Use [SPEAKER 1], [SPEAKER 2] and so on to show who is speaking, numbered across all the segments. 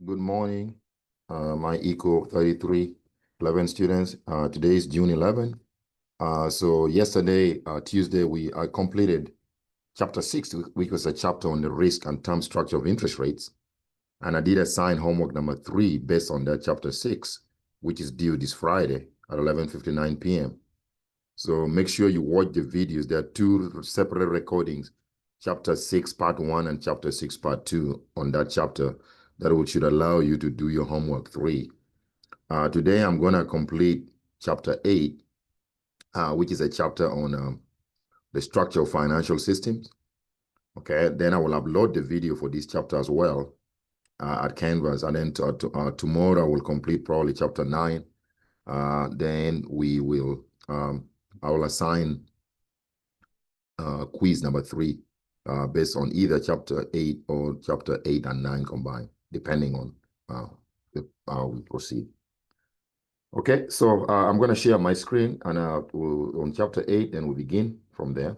[SPEAKER 1] Good morning, my ECO 3311 students. Today is June 11. So yesterday, Tuesday, I completed chapter 6, which was a chapter on the risk and term structure of interest rates. And I did assign homework number 3 based on that chapter 6, which is due this Friday at 11:59 p.m. So make sure you watch the videos. There are 2 separate recordings, chapter 6 part 1 and chapter 6 part 2 on that chapter that should allow you to do your homework 3. Today I'm going to complete chapter 8, which is a chapter on the structure of financial systems. Okay, then I will upload the video for this chapter as well at Canvas, and then tomorrow I will complete probably chapter 9. Then I will assign quiz number 3 based on either chapter 8 or chapter 8 and 9 combined, depending on how we proceed. Okay, so I'm going to share my screen, and on chapter 8, then we'll begin from there.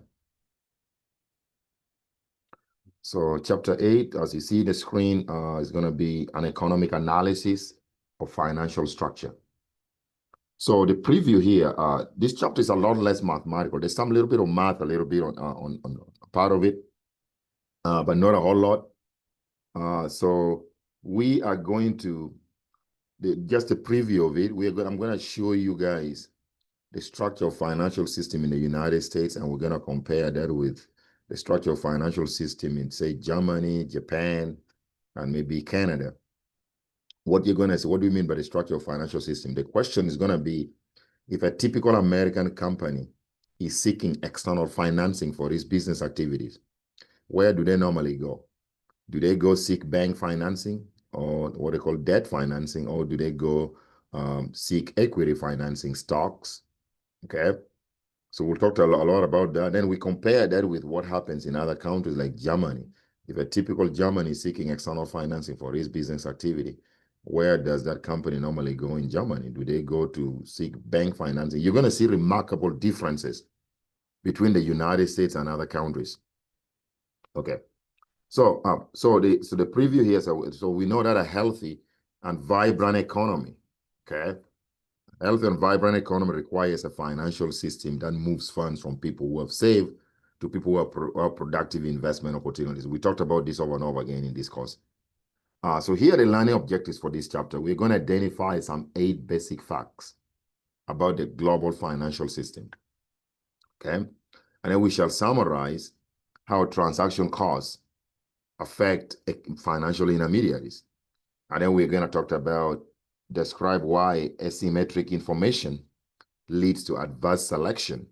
[SPEAKER 1] So chapter 8, as you see the screen, is going to be an economic analysis of financial structure. So the preview here, this chapter is a lot less mathematical. There's some little bit of math, a little bit on part of it, but not a whole lot. So we are going to, just a preview of it, I'm going to show you guys the structure of financial system in the United States, and we're going to compare that with the structure of financial system in, say, Germany, Japan, and maybe Canada. What you're going to say, what do you mean by the structure of financial system? The question is going to be, if a typical American company is seeking external financing for its business activities, where do they normally go? Do they go seek bank financing, or what they call debt financing, or do they go seek equity financing, stocks? Okay, so we'll talk a lot about that. Then we compare that with what happens in other countries like Germany. If a typical Germany is seeking external financing for its business activity, where does that company normally go in Germany? Do they go to seek bank financing? You're going to see remarkable differences between the United States and other countries. Okay, so the preview here. So we know that a healthy and vibrant economy, okay, healthy and vibrant economy requires a financial system that moves funds from people who have saved to people who are productive investment opportunities. We talked about this over and over again in this course. So here are the learning objectives for this chapter. We're going to identify some 8 basic facts about the global financial system. Okay, and then we shall summarize how transaction costs affect financial intermediaries. And then we're going to talk about, describe why asymmetric information leads to adverse selection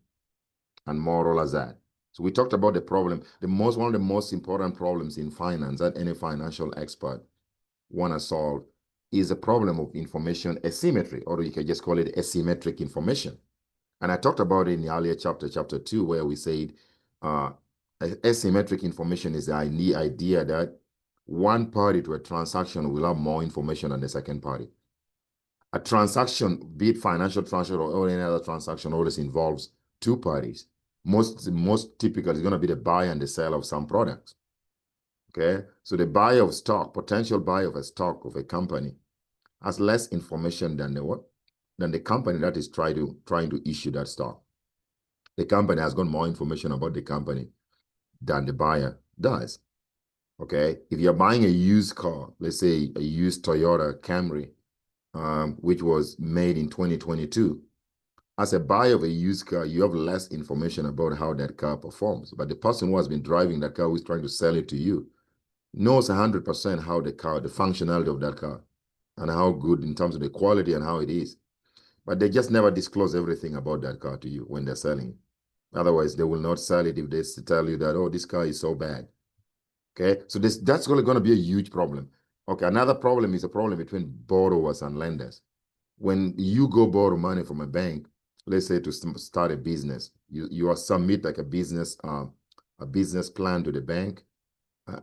[SPEAKER 1] and moral hazard. So we talked about the problem, one of the most important problems in finance that any financial expert want to solve is a problem of information asymmetry, or you can just call it asymmetric information. And I talked about it in the earlier chapter 2, where we said asymmetric information is the idea that one party to a transaction will have more information than the second party. A transaction, be it financial transaction or any other transaction, always involves 2 parties. Most typically is going to be the buyer and the seller of some products. Okay, so the buyer of stock, potential buyer of a stock of a company, has less information than the company that is trying to issue that stock. The company has got more information about the company than the buyer does. Okay, if you're buying a used car, let's say a used Toyota Camry, which was made in 2022, as a buyer of a used car, you have less information about how that car performs. But the person who has been driving that car, who is trying to sell it to you, knows 100% how the functionality of that car, and how good in terms of the quality and how it is. But they just never disclose everything about that car to you when they're selling it. Otherwise, they will not sell it if they tell you that, oh, this car is so bad. Okay, so that's going to be a huge problem. Okay, another problem is a problem between borrowers and lenders. When you go borrow money from a bank, let's say to start a business, you submit like a business plan to the bank,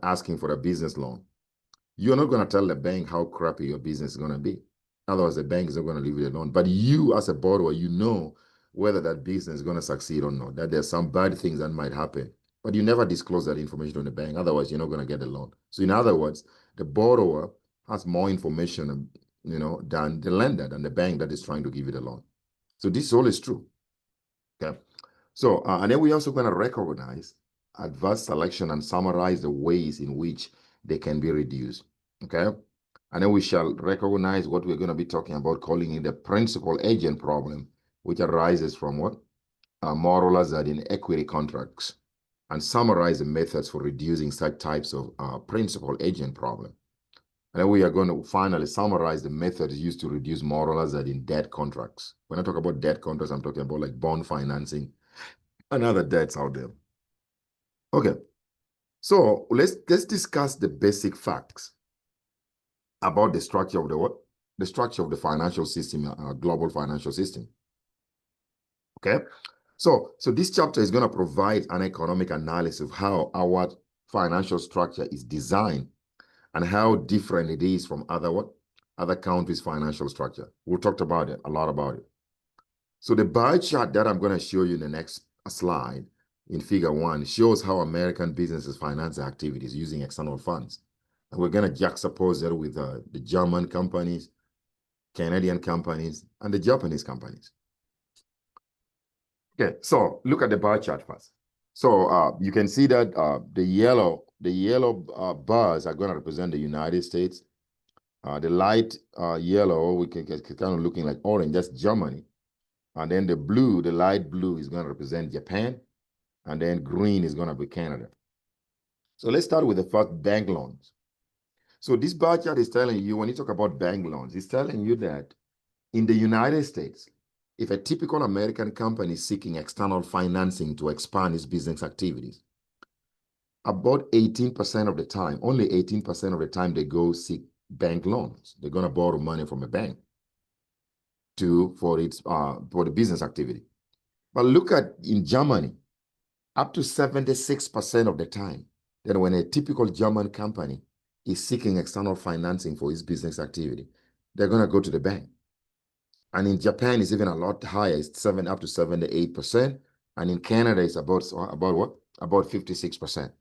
[SPEAKER 1] asking for a business loan. You're not going to tell the bank how crappy your business is going to be. Otherwise, the bank is not going to leave you alone. But you, as a borrower, you know whether that business is going to succeed or not, that there's some bad things that might happen. But you never disclose that information to the bank. Otherwise, you're not going to get a loan. So in other words, the borrower has more information, than the lender, than the bank that is trying to give you the loan. So this all is true. Okay. So, and then we're also going to recognize adverse selection and summarize the ways in which they can be reduced. Okay. And then we shall recognize what we're going to be talking about, calling it the principal agent problem, which arises from what? Moral hazard in equity contracts, and summarize the methods for reducing such types of principal agent problem. And then we are going to finally summarize the methods used to reduce moral hazard in debt contracts. When I talk about debt contracts, I'm talking about like bond financing and other debts out there. Okay, so let's discuss the basic facts about the structure of the what? The structure of the financial system, global financial system. Okay, so this chapter is going to provide an economic analysis of how our financial structure is designed and how different it is from other countries' financial structure. We talked about it, a lot about it. So the bar chart that I'm going to show you in the next slide in figure 1 shows how American businesses finance their activities using external funds. And we're going to juxtapose that with the German companies, Canadian companies, and the Japanese companies. Okay, so look at the bar chart first. So you can see that the yellow bars are going to represent the United States. The light yellow, we can kind of looking like orange, that's Germany. And then the light blue is going to represent Japan. And then green is going to be Canada. So let's start with the first, bank loans. So this bar chart is telling you, when you talk about bank loans, it's telling you that in the United States, if a typical American company is seeking external financing to expand its business activities, about 18% of the time, only 18% of the time they go seek bank loans. They're going to borrow money from a bank for the business activity. But look at in Germany, up to 76% of the time, that when a typical German company is seeking external financing for its business activity, they're going to go to the bank. And in Japan, it's even a lot higher. It's up to 78%. And in Canada, it's about what? About 56%.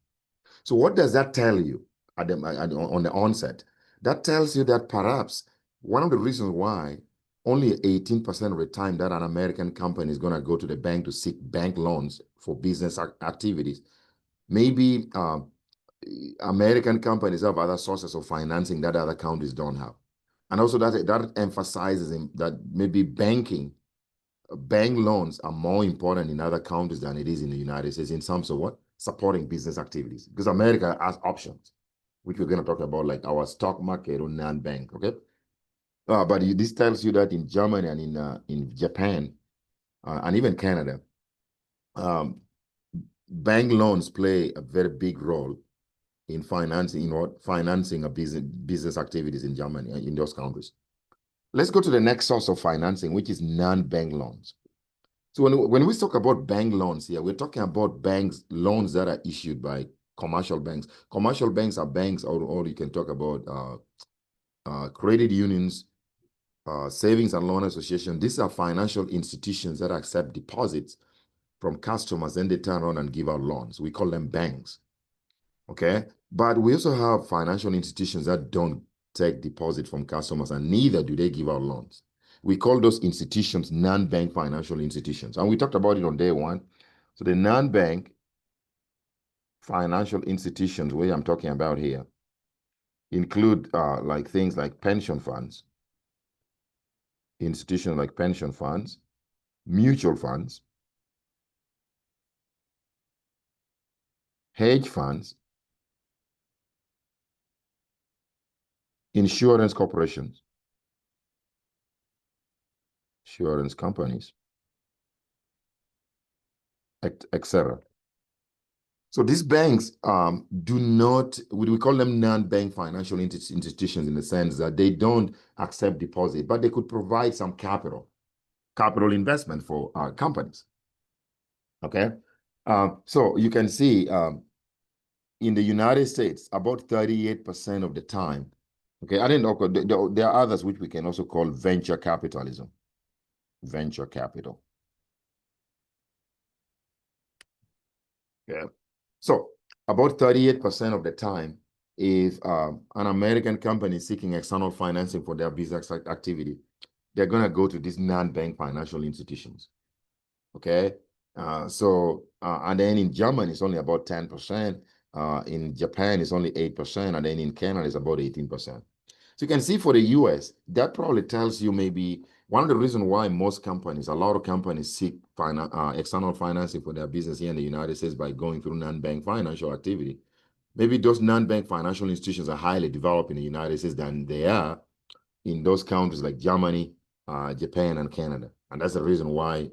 [SPEAKER 1] So what does that tell you on the onset? That tells you that perhaps one of the reasons why only 18% of the time that an American company is going to go to the bank to seek bank loans for business activities, maybe American companies have other sources of financing that other countries don't have. And also that emphasizes that maybe bank loans are more important in other countries than it is in the United States in terms of what? Supporting business activities. Because America has options, which we're going to talk about, like our stock market or non-bank, okay? But this tells you that in Germany and in Japan and even Canada, bank loans play a very big role in financing a business activities in Germany, in those countries. Let's go to the next source of financing, which is non-bank loans. So when we talk about bank loans here, we're talking about loans that are issued by commercial banks. Commercial banks are banks, or you can talk about credit unions, savings and loan associations. These are financial institutions that accept deposits from customers, and they turn around and give out loans. We call them banks. Okay, but we also have financial institutions that don't take deposit from customers, and neither do they give out loans. We call those institutions non-bank financial institutions, and we talked about it on day 1. So the non-bank financial institutions, where I'm talking about here, include like things like pension funds, institutions like pension funds, mutual funds, hedge funds, insurance corporations, insurance companies, etc. So these banks do not, we call them non-bank financial institutions in the sense that they don't accept deposit, but they could provide some capital investment for companies. Okay, so you can see in the United States, about 38% of the time. Okay, I didn't know, there are others which we can also call venture capitalism. Venture capital. Yeah. So about 38% of the time, if an American company is seeking external financing for their business activity, they're going to go to these non-bank financial institutions. Okay. And then in Germany, it's only about 10%. In Japan, it's only 8%. And then in Canada, it's about 18%. So you can see for the US, that probably tells you maybe one of the reasons why most companies, a lot of companies seek external financing for their business here in the United States by going through non-bank financial activity. Maybe those non-bank financial institutions are highly developed in the United States than they are in those countries like Germany, Japan, and Canada. And that's the reason why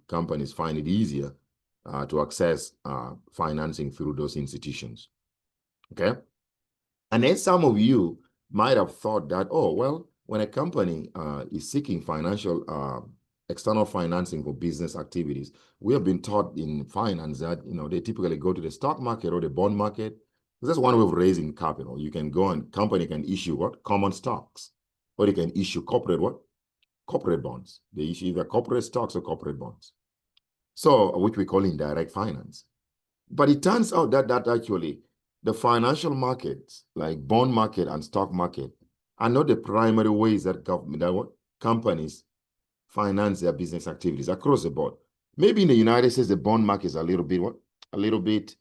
[SPEAKER 1] companies find it easier to access financing through those institutions. Okay. And then some of you might have thought that, oh, well, when a company is seeking financial external financing for business activities, we have been taught in finance that, they typically go to the stock market or the bond market. That's one way of raising capital. You can go and company can issue what? Common stocks. Or they can issue corporate what? Corporate bonds. They issue either corporate stocks or corporate bonds. So, which we call indirect finance. But it turns out that actually the financial markets, like bond market and stock market, are not the primary ways that companies finance their business activities across the board. Maybe in the United States, the bond market is a little bit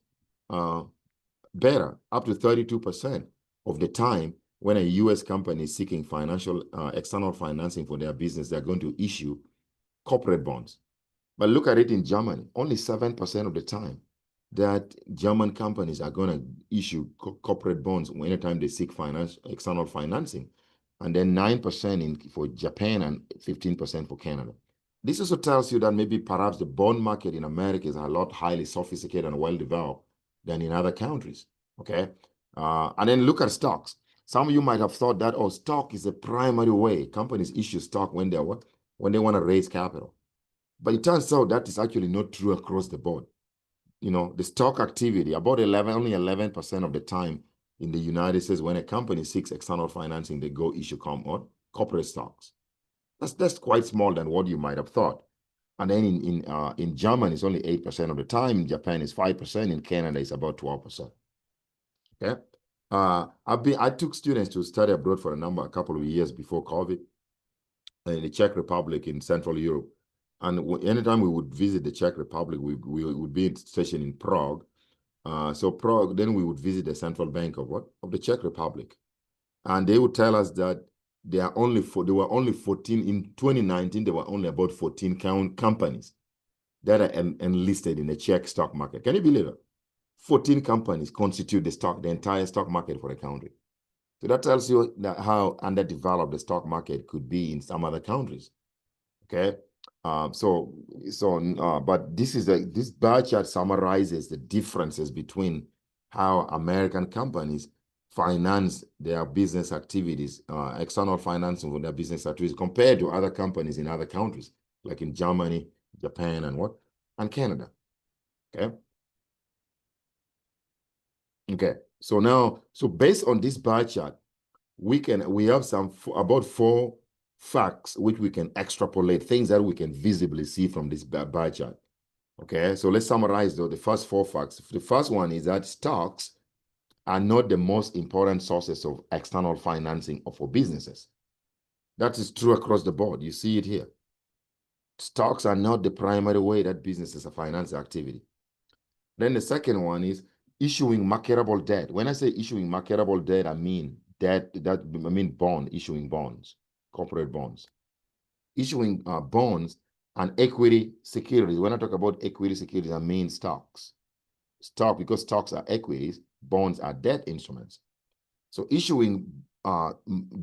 [SPEAKER 1] better, up to 32% of the time. When a U.S. company is seeking external financing for their business, they're going to issue corporate bonds. But look at it in Germany, only 7% of the time that German companies are going to issue corporate bonds anytime they seek external financing, and then 9% for Japan and 15% for Canada. This also tells you that maybe perhaps the bond market in America is a lot highly sophisticated and well-developed than in other countries, okay? And then look at stocks. Some of you might have thought that, oh, stock is the primary way companies issue stock when they want to raise capital. But it turns out that is actually not true across the board. The stock activity, only 11% of the time in the United States, when a company seeks external financing, they go issue corporate stocks. That's quite small than what you might have thought. And then in Germany, it's only 8% of the time. In Japan, it's 5%. In Canada, it's about 12%. Okay. I took students to study abroad for a couple of years before COVID in the Czech Republic in Central Europe. And anytime we would visit the Czech Republic, we would be stationed in Prague. So Prague, then we would visit the central bank of the Czech Republic. And they would tell us that there were only 14, in 2019, there were only about 14 companies that are enlisted in the Czech stock market. Can you believe it? 14 companies constitute the entire stock market for the country. So that tells you how underdeveloped the stock market could be in some other countries. Okay. But this bar chart summarizes the differences between how American companies finance their business activities, external financing for their business activities, compared to other companies in other countries, like in Germany, Japan, and Canada. Okay. Okay. So based on this bar chart, we have about 4 facts which we can extrapolate, things that we can visibly see from this bar chart. Okay, so let's summarize the first 4 facts. The first one is that stocks are not the most important sources of external financing for businesses. That is true across the board. You see it here. Stocks are not the primary way that businesses finance activity. Then the second one is issuing marketable debt. When I say issuing marketable debt, I mean issuing bonds, corporate bonds. Issuing bonds and equity securities. When I talk about equity securities, I mean stocks. Because stocks are equities, bonds are debt instruments. So issuing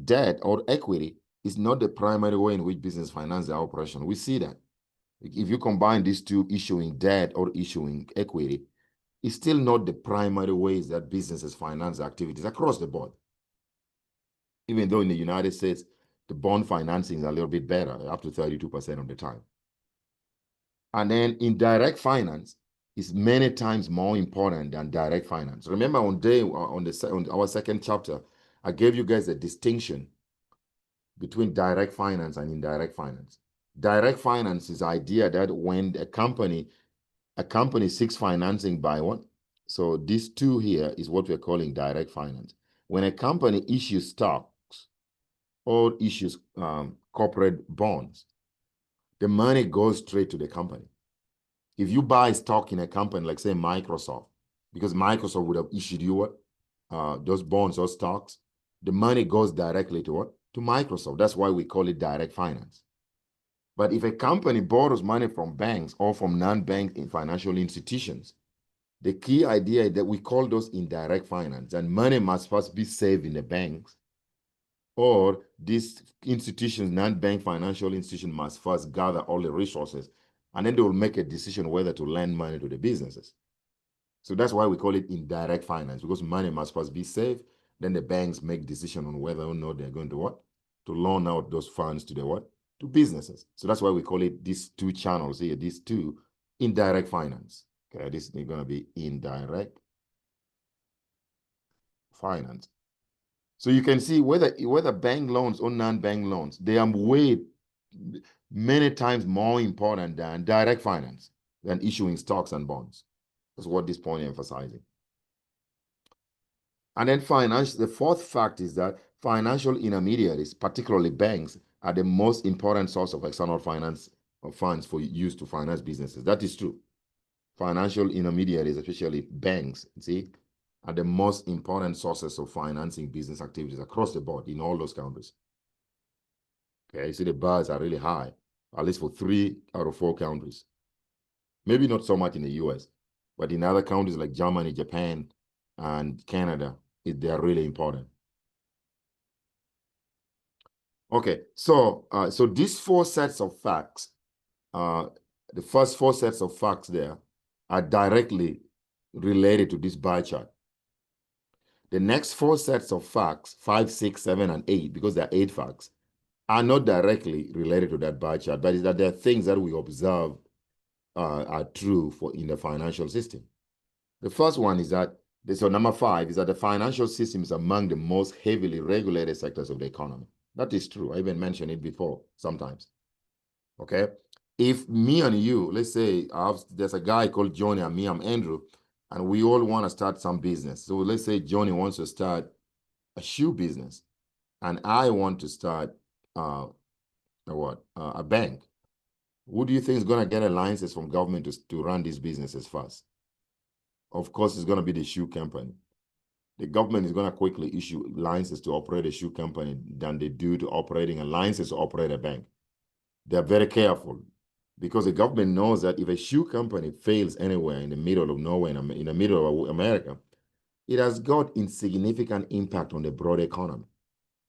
[SPEAKER 1] debt or equity is not the primary way in which business finance their operation. We see that. If you combine these two, issuing debt or issuing equity, it's still not the primary ways that businesses finance activities across the board. Even though in the United States, the bond financing is a little bit better, up to 32% of the time. And then indirect finance is many times more important than direct finance. Remember on our second chapter, I gave you guys a distinction between direct finance and indirect finance. Direct finance is the idea that when a company seeks financing by So these two here is what we're calling direct finance. When a company issues stocks or issues corporate bonds, the money goes straight to the company. If you buy stock in a company, like say Microsoft, because Microsoft would have issued you what? Those bonds or stocks, the money goes directly to what? To Microsoft. That's why we call it direct finance. But if a company borrows money from banks or from non-bank financial institutions, the key idea is that we call those indirect finance, and money must first be saved in the banks, or these institutions, non-bank financial institutions, must first gather all the resources, and then they will make a decision whether to lend money to the businesses. So that's why we call it indirect finance, because money must first be saved, then the banks make decision on whether or not they're going to what? To loan out those funds to the what? To businesses. So that's why we call it these two channels here, these two indirect finance. Okay, this is going to be indirect finance. So you can see whether bank loans or non-bank loans, they are way many times more important than direct finance, than issuing stocks and bonds. That's what this point is emphasizing. And then the fourth fact is that financial intermediaries, particularly banks, are the most important source of external finance or funds for use to finance businesses. That is true. Financial intermediaries, especially banks, see, are the most important sources of financing business activities across the board in all those countries. Okay, see the bars are really high, at least for 3 out of 4 countries. Maybe not so much in the US, but in other countries like Germany, Japan, and Canada, they are really important. Okay, so these 4 sets of facts, the first 4 sets of facts there are directly related to this bar chart. The next 4 sets of facts, 5, 6, 7, and 8, because there are 8 facts, are not directly related to that bar chart, but is that there are things that we observe are true in the financial system. The first one is that, so number 5 is that the financial system is among the most heavily regulated sectors of the economy. That is true. I even mentioned it before sometimes. Okay? If me and you, let's say there's a guy called Johnny and me, I'm Andrew, and we all want to start some business. So let's say Johnny wants to start a shoe business, and I want to start a bank. Who do you think is going to get a license from government to run these businesses first? Of course, it's going to be the shoe company. The government is going to quickly issue licenses to operate a shoe company than they do to operating a license to operate a bank. They're very careful because the government knows that if a shoe company fails anywhere in the middle of nowhere, in the middle of America, it has got insignificant impact on the broader economy.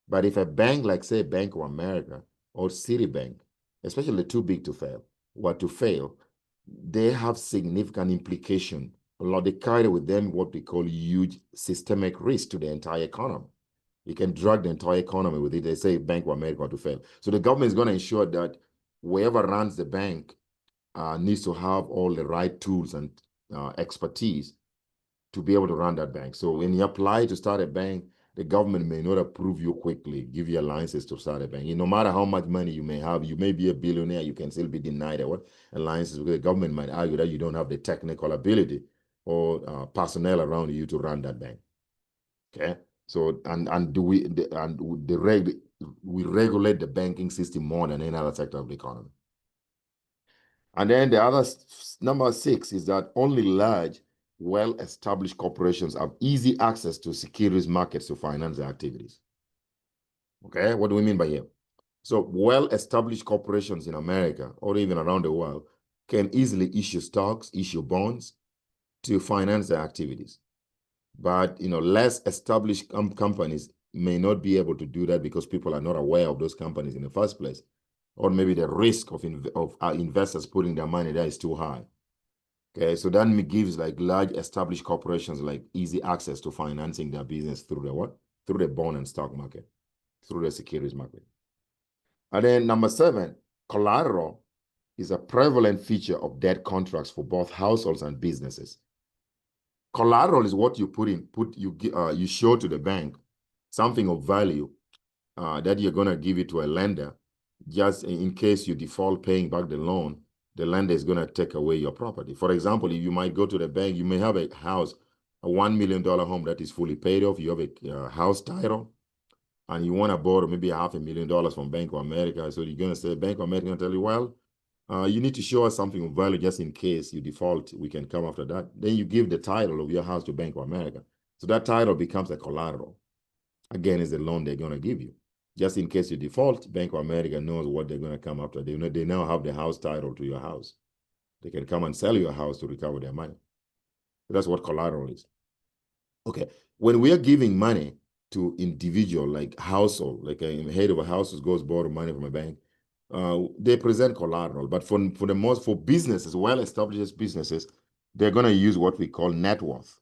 [SPEAKER 1] But if a bank like, say, Bank of America or Citibank, especially too big to fail, they have significant implication. They carry with them what we call huge systemic risk to the entire economy. It can drag the entire economy with it. They say Bank of America to fail. So the government is going to ensure that whoever runs the bank needs to have all the right tools and expertise to be able to run that bank. So when you apply to start a bank, the government may not approve you quickly, give you a license to start a bank. No matter how much money you may have, you may be a billionaire, you can still be denied a license because the government might argue that you don't have the technical ability or personnel around you to run that bank. Okay, so we regulate the banking system more than any other sector of the economy. And then the other number 6 is that only large, well-established corporations have easy access to securities markets to finance their activities. Okay, what do we mean by here? So well-established corporations in America or even around the world can easily issue stocks, issue bonds to finance their activities. But less established companies may not be able to do that because people are not aware of those companies in the first place, or maybe the risk of investors putting their money there is too high. Okay, so that gives like large established corporations like easy access to financing their business through the what? Through the bond and stock market, through the securities market. And then number 7, collateral is a prevalent feature of debt contracts for both households and businesses. Collateral is what you show to the bank something of value that you're going to give it to a lender just in case you default paying back the loan. The lender is going to take away your property. For example, if you might go to the bank, you may have a house a $1 million home that is fully paid off, you have a house title, and you want to borrow maybe $500,000 from Bank of America. So you're going to say, Bank of America going to tell you, well, you need to show us something of value just in case you default. We can come after that. Then you give the title of your house to Bank of America. So that title becomes a collateral. Again, it's the loan they're going to give you. Just in case you default, Bank of America knows what they're going to come after. They now have the house title to your house. They can come and sell your house to recover their money. That's what collateral is. Okay, when we are giving money to individual, like household, like a head of a household goes borrow money from a bank, they present collateral. But for businesses, well-established businesses, they're going to use what we call net worth.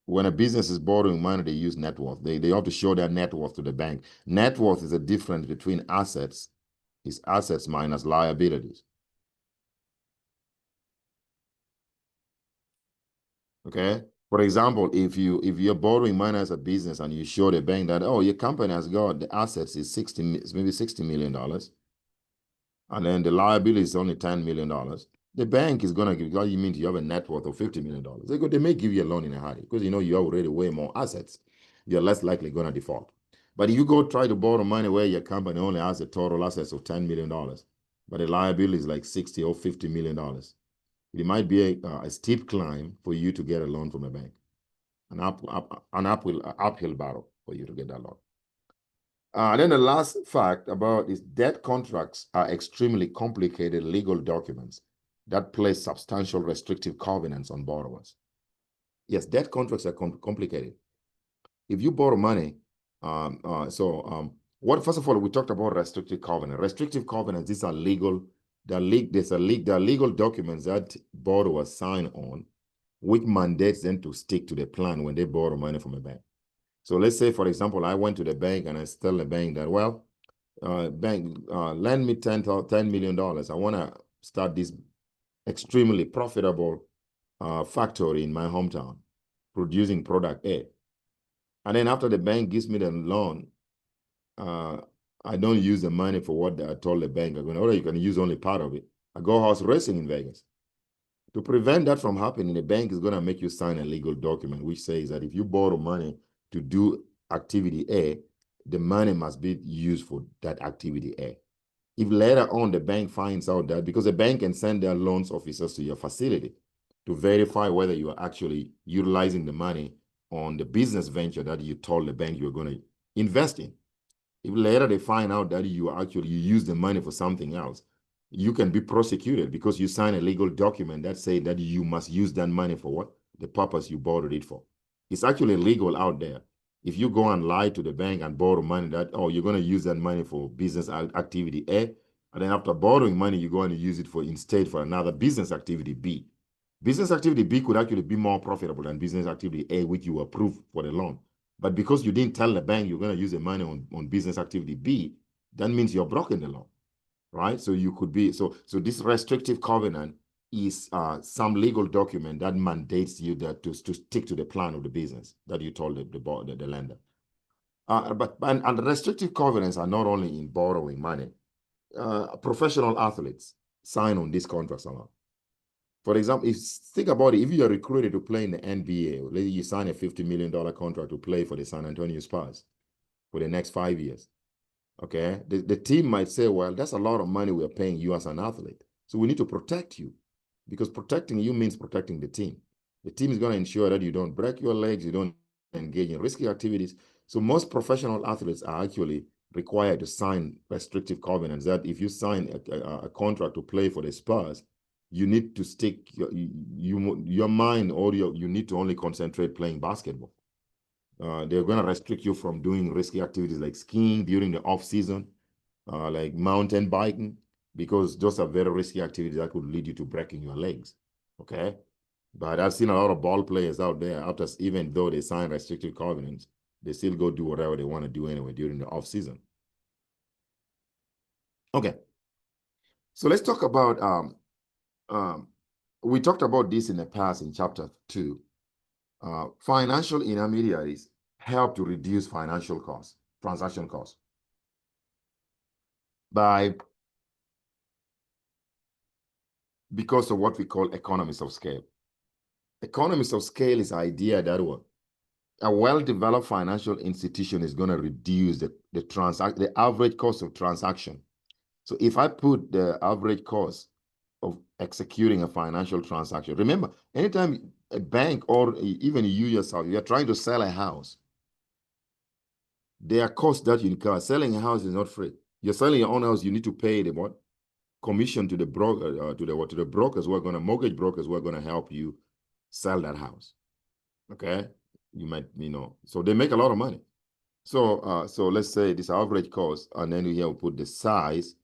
[SPEAKER 1] When a business is borrowing money, they use net worth. They have to show their net worth to the bank. Net worth is the difference between assets, is assets minus liabilities. Okay. For example, if you're borrowing money as a business and you show the bank that, oh, your company has got the assets is maybe $60 million, and then the liability is only $10 million, the bank is gonna give you mean you have a net worth of $50 million. They may give you a loan in a hurry because you have already way more assets. You're less likely gonna default. But if you go try to borrow money where your company only has a total assets of $10 million, but the liability is like $60 or $50 million, it might be a steep climb for you to get a loan from a bank, an uphill battle for you to get that loan. Then the last fact about is debt contracts are extremely complicated legal documents that place substantial restrictive covenants on borrowers. Yes, debt contracts are complicated. If you borrow money, first of all, we talked about restrictive covenant. Restrictive covenants, these are legal. There are legal documents that borrowers sign on, which mandates them to stick to the plan when they borrow money from a bank. So let's say, for example, I went to the bank and I tell the bank that, well, bank, lend me $10 million. I want to start this extremely profitable factory in my hometown, producing product A. And then after the bank gives me the loan, I don't use the money for what I told the bank I'm going to, or you can use only part of it. I go horse racing in Vegas. To prevent that from happening, the bank is going to make you sign a legal document which says that if you borrow money to do activity A, the money must be used for that activity A. If later on the bank finds out that, because the bank can send their loans officers to your facility to verify whether you are actually utilizing the money on the business venture that you told the bank you're going to invest in. If later they find out that you use the money for something else, you can be prosecuted because you sign a legal document that says that you must use that money for what? The purpose you borrowed it for. It's actually legal out there. If you go and lie to the bank and borrow money that, oh, you're going to use that money for business activity A, and then after borrowing money, you're going to use it instead for another business activity B. Business activity B could actually be more profitable than business activity A, which you approved for the loan. But because you didn't tell the bank you're going to use the money on business activity B, that means you're broken the law, right? So you could be, so this restrictive covenant is some legal document that mandates you to stick to the plan of the business that you told the lender. And the restrictive covenants are not only in borrowing money. Professional athletes sign on these contracts a lot. For example, think about it, if you are recruited to play in the NBA, let's say you sign a $50 million contract to play for the San Antonio Spurs for the next 5 years, okay? The team might say, well, that's a lot of money we're paying you as an athlete. So we need to protect you, because protecting you means protecting the team. The team is going to ensure that you don't break your legs, you don't engage in risky activities. So most professional athletes are actually required to sign restrictive covenants that if you sign a contract to play for the Spurs, you need to stick your mind, or you need to only concentrate playing basketball. They're going to restrict you from doing risky activities like skiing during the off season, like mountain biking, because those are very risky activities that could lead you to breaking your legs. Okay. But I've seen a lot of ball players out there, even though they sign restrictive covenants, they still go do whatever they want to do anyway during the off season. Okay. So let's talk about we talked about this in the past in chapter 2. Financial intermediaries help to reduce financial costs, transaction costs, because of what we call economies of scale. Economies of scale is idea that what a well-developed financial institution is going to reduce the average cost of transaction. So if I put the average cost of executing a financial transaction, remember, anytime a bank or even you yourself, you're trying to sell a house, there are costs that you incur. Selling a house is not free. You're selling your own house, you need to pay the what? Commission to the broker, to the brokers who are going to, mortgage brokers who are going to help you sell that house. Okay? You might, so they make a lot of money. So let's say this average cost, and then here we put the size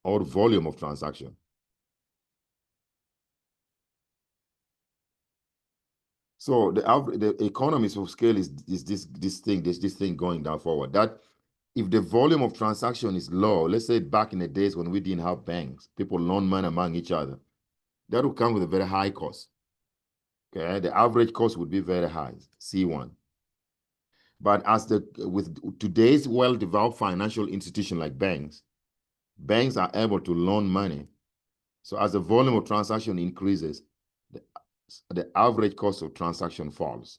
[SPEAKER 1] or volume of transaction. So the economies of scale is this thing going down forward. That if the volume of transaction is low, let's say back in the days when we didn't have banks, people loan money among each other, that would come with a very high cost. Okay, the average cost would be very high, C1. But with today's well-developed financial institution like banks are able to loan money. So as the volume of transaction increases, the average cost of transaction falls.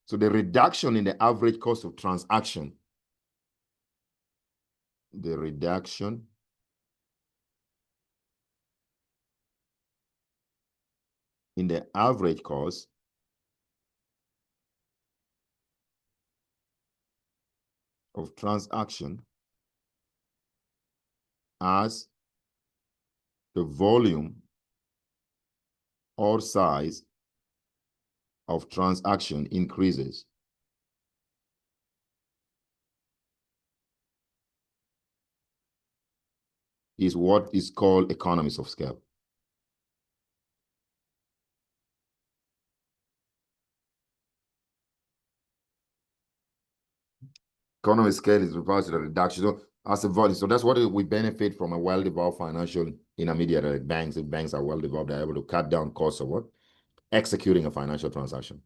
[SPEAKER 1] So the reduction in the average cost of transaction, the reduction in the average cost of transaction as the volume or size of transaction increases. Is what is called economies of scale. Economy of scale is referred to the reduction. So as a volume, so that's what we benefit from a well-developed financial intermediary like banks. If banks are well-developed, they're able to cut down costs of what? Executing a financial transaction.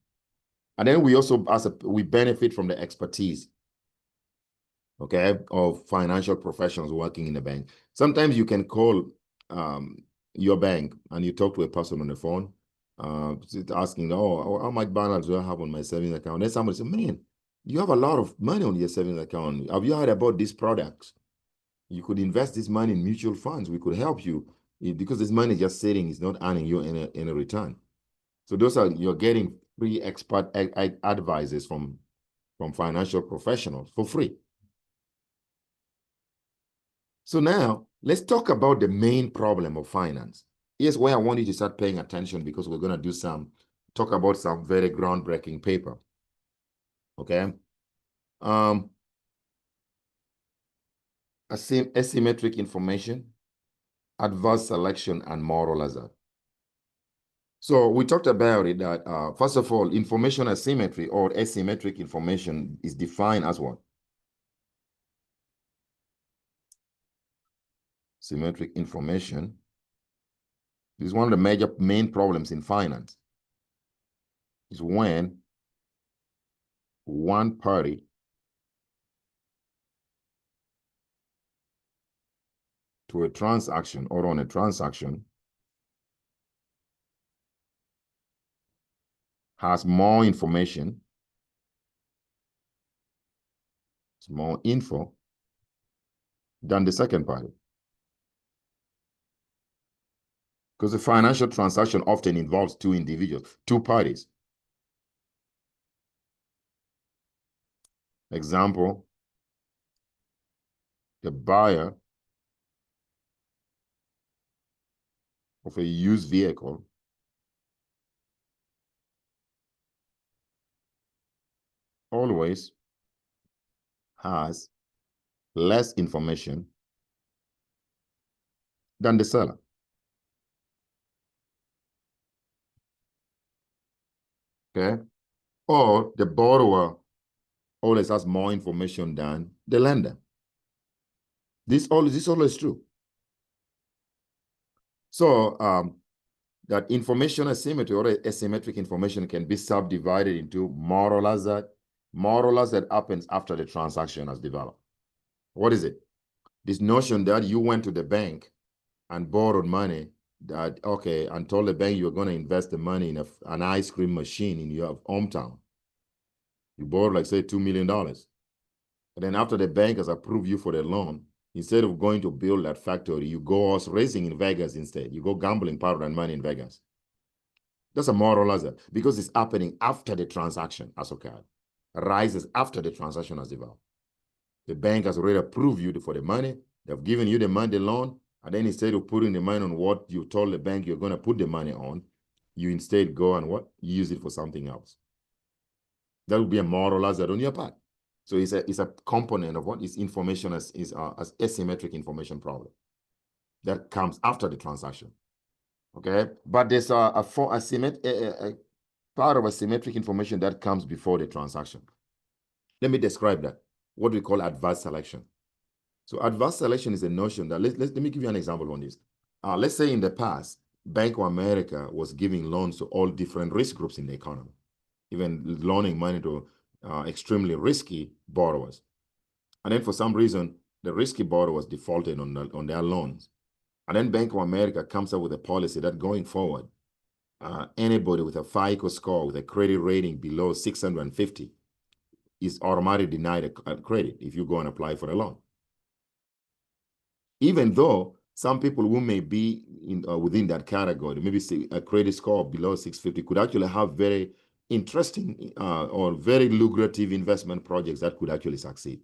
[SPEAKER 1] And then we also, we benefit from the expertise, okay, of financial professionals working in the bank. Sometimes you can call your bank and you talk to a person on the phone, asking, oh, how much balance do I have on my savings account? And then somebody says, man, you have a lot of money on your savings account. Have you heard about these products? You could invest this money in mutual funds. We could help you because this money just sitting is not earning you any return. So you're getting free expert advices from financial professionals for free. So now let's talk about the main problem of finance. Here's where I want you to start paying attention because we're going to talk about some very groundbreaking paper. Okay. Asymmetric information, adverse selection, and moral hazard. So we talked about it that, first of all, information asymmetry or asymmetric information is defined as what? Symmetric information is one of the main problems in finance. Is when one party to a transaction or on a transaction has more information, more info than the second party. Because the financial transaction often involves two individuals, two parties. Example, the buyer of a used vehicle always has less information than the seller. Okay? Or the borrower always has more information than the lender. This always true. So that information asymmetry or asymmetric information can be subdivided into moral hazard. Moral hazard happens after the transaction has developed. What is it? This notion that you went to the bank and borrowed money that, okay, and told the bank you're going to invest the money in an ice cream machine in your hometown. You borrowed, like, say, $2 million. And then after the bank has approved you for the loan, instead of going to build that factory, you go horse racing in Vegas instead. You go gambling powder and money in Vegas. That's a moral hazard because it's happening after the transaction has occurred. Arises after the transaction has developed. The bank has already approved you for the money. They've given you the money, the loan, and then instead of putting the money on what you told the bank you're going to put the money on, you instead go and what? Use it for something else. That would be a moral hazard on your part. So it's a component of what is information as asymmetric information problem that comes after the transaction. Okay, but there's a part of asymmetric information that comes before the transaction. Let me describe that. What we call adverse selection. So adverse selection is a notion that let me give you an example on this. Let's say in the past, Bank of America was giving loans to all different risk groups in the economy, even loaning money to extremely risky borrowers. And then for some reason, the risky borrowers defaulted on their loans. And then Bank of America comes up with a policy that going forward, anybody with a FICO score with a credit rating below 650 is automatically denied a credit if you go and apply for a loan. Even though some people who may be within that category, maybe a credit score below 650, could actually have very interesting or very lucrative investment projects that could actually succeed.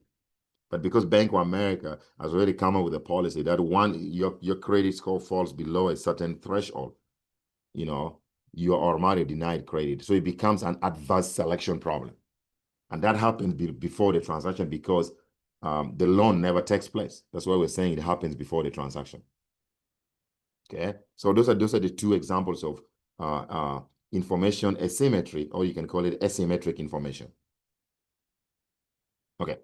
[SPEAKER 1] But because Bank of America has already come up with a policy that your credit score falls below a certain threshold, you are automatically denied credit. So it becomes an adverse selection problem. And that happens before the transaction because the loan never takes place. That's why we're saying it happens before the transaction. Okay, so those are the two examples of information asymmetry, or you can call it asymmetric information. Okay.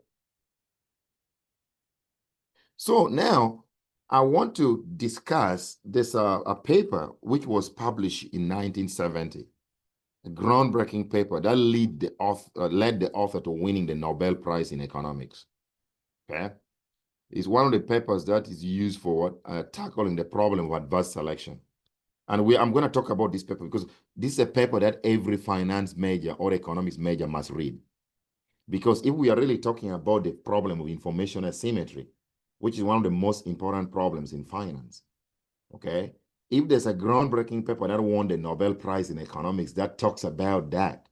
[SPEAKER 1] So now I want to discuss this a paper which was published in 1970, a groundbreaking paper that led the author to winning the Nobel Prize in economics. Okay, it's one of the papers that is used for tackling the problem of adverse selection. And I'm going to talk about this paper because this is a paper that every finance major or economics major must read. Because if we are really talking about the problem of information asymmetry, which is one of the most important problems in finance, okay? If there's a groundbreaking paper that won the Nobel Prize in economics that talks about that,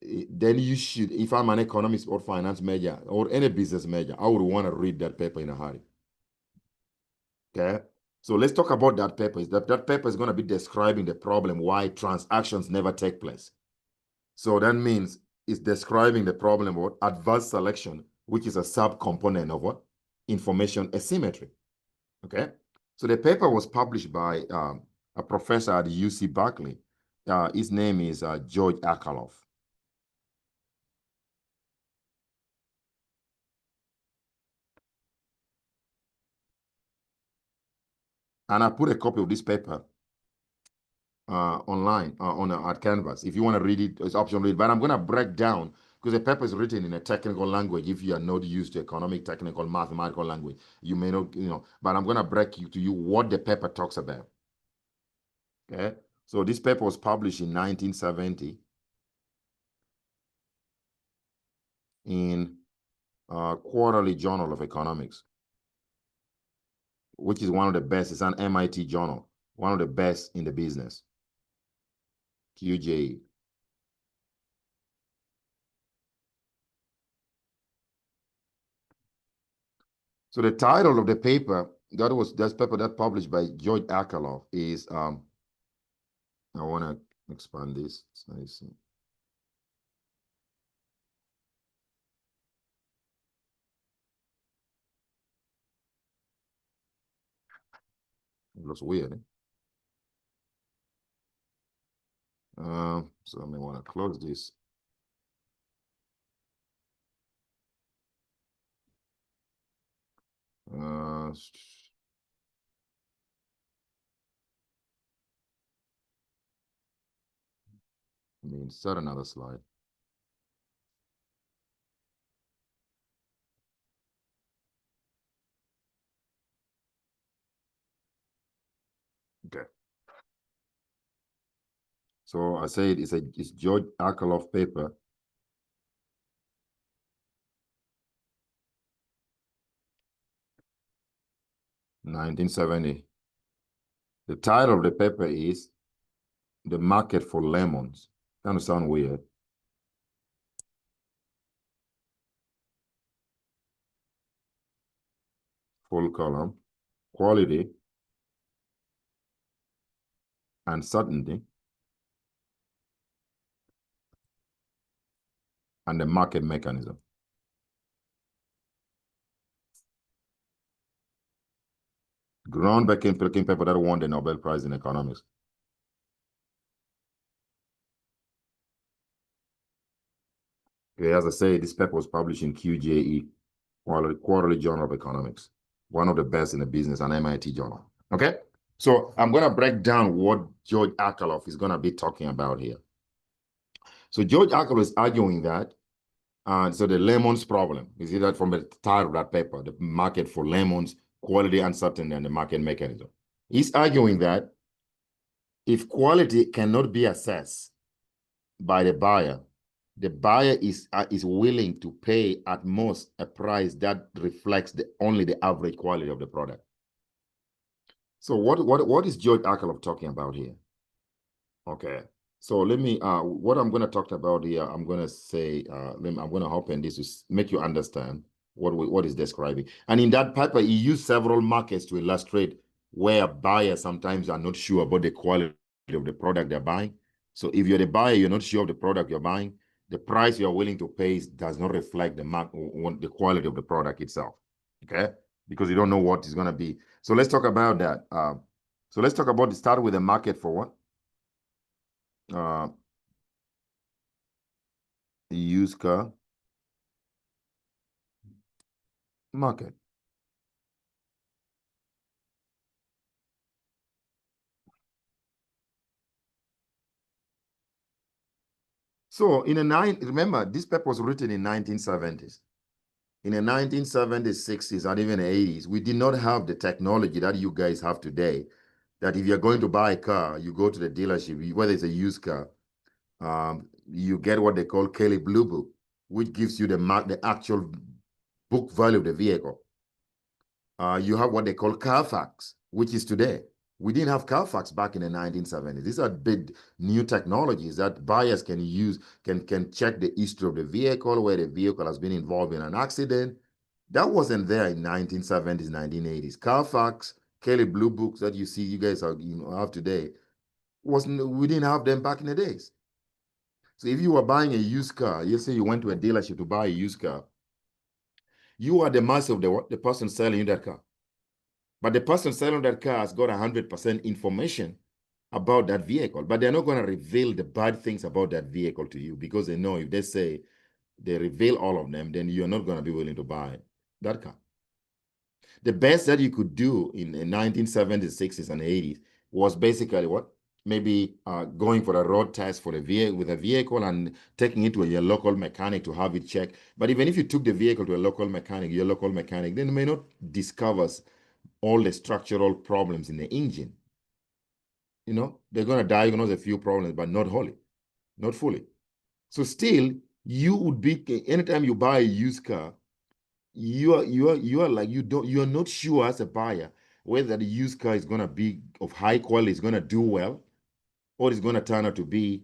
[SPEAKER 1] then you should, if I'm an economist or finance major or any business major, I would want to read that paper in a hurry. Okay? So let's talk about that paper. That paper is going to be describing the problem why transactions never take place. So that means it's describing the problem of adverse selection, which is a subcomponent of what? Information asymmetry. Okay? So the paper was published by a professor at UC Berkeley. His name is George Akerlof. And I put a copy of this paper online at Canvas. If you want to read it, it's optional read. But I'm going to break down because the paper is written in a technical language. If you are not used to economic, technical, mathematical language, you may not, but I'm going to break to you what the paper talks about. Okay. So this paper was published in 1970 in Quarterly Journal of Economics, which is one of the best. It's an MIT journal, one of the best in the business. QJ. So the title of the paper that paper that published by George Akerlof is I want to expand this. So you see. It looks weird. So I may want to close this. Let me insert another slide. Okay. So I said it's George Akerlof paper. (1970). The title of the paper is "The Market for Lemons." Kind of sound weird. Full column. Quality and certainty, and the market mechanism. Groundbreaking paper that won the Nobel Prize in economics. Okay, as I say, this paper was published in QJE, Quarterly Journal of Economics, one of the best in the business, an MIT journal. Okay, so I'm going to break down what George Akerlof is going to be talking about here. So George Akerlof is arguing that, so the lemons problem, you see that from the title of that paper, the market for lemons, quality uncertainty, and the market mechanism. He's arguing that if quality cannot be assessed by the buyer is willing to pay at most a price that reflects only the average quality of the product. So what is George Akerlof talking about here? Okay, so let me what I'm going to talk about here, I'm going to say I'm going to open this to make you understand what is describing. And in that paper, he used several markets to illustrate where buyers sometimes are not sure about the quality of the product they're buying. So if you're the buyer, you're not sure of the product you're buying, the price you're willing to pay does not reflect the quality of the product itself, okay? Because you don't know what is going to be. So let's talk about that. So let's talk about start with the market for what? Used car market. So remember, this paper was written in 1970s. In the 1970s, 60s, and even 80s, we did not have the technology that you guys have today, that if you're going to buy a car, you go to the dealership, whether it's a used car, you get what they call Kelly Blue Book, which gives you the actual book value of the vehicle. You have what they call Carfax, which is today. We didn't have Carfax back in the 1970s. These are big new technologies that buyers can use, can check the history of the vehicle, where the vehicle has been involved in an accident. That wasn't there in 1970s, 1980s. Carfax, Kelly Blue Books that you guys have today, we didn't have them back in the days. So if you were buying a used car, you say you went to a dealership to buy a used car, you are the master of the person selling you that car. But the person selling that car has got 100% information about that vehicle, but they're not going to reveal the bad things about that vehicle to you, because they know if they say they reveal all of them, then you're not going to be willing to buy that car. The best that you could do in 1970s, 60s, and 80s was basically what? Maybe going for a road test for with a vehicle and taking it to your local mechanic to have it checked. But even if you took the vehicle to a local mechanic, your local mechanic, then may not discover all the structural problems in the engine. They're going to diagnose a few problems, but not wholly, not fully. So still, you would be, anytime you buy a used car, you are not sure as a buyer whether the used car is going to be of high quality, is going to do well, or it's going to turn out to be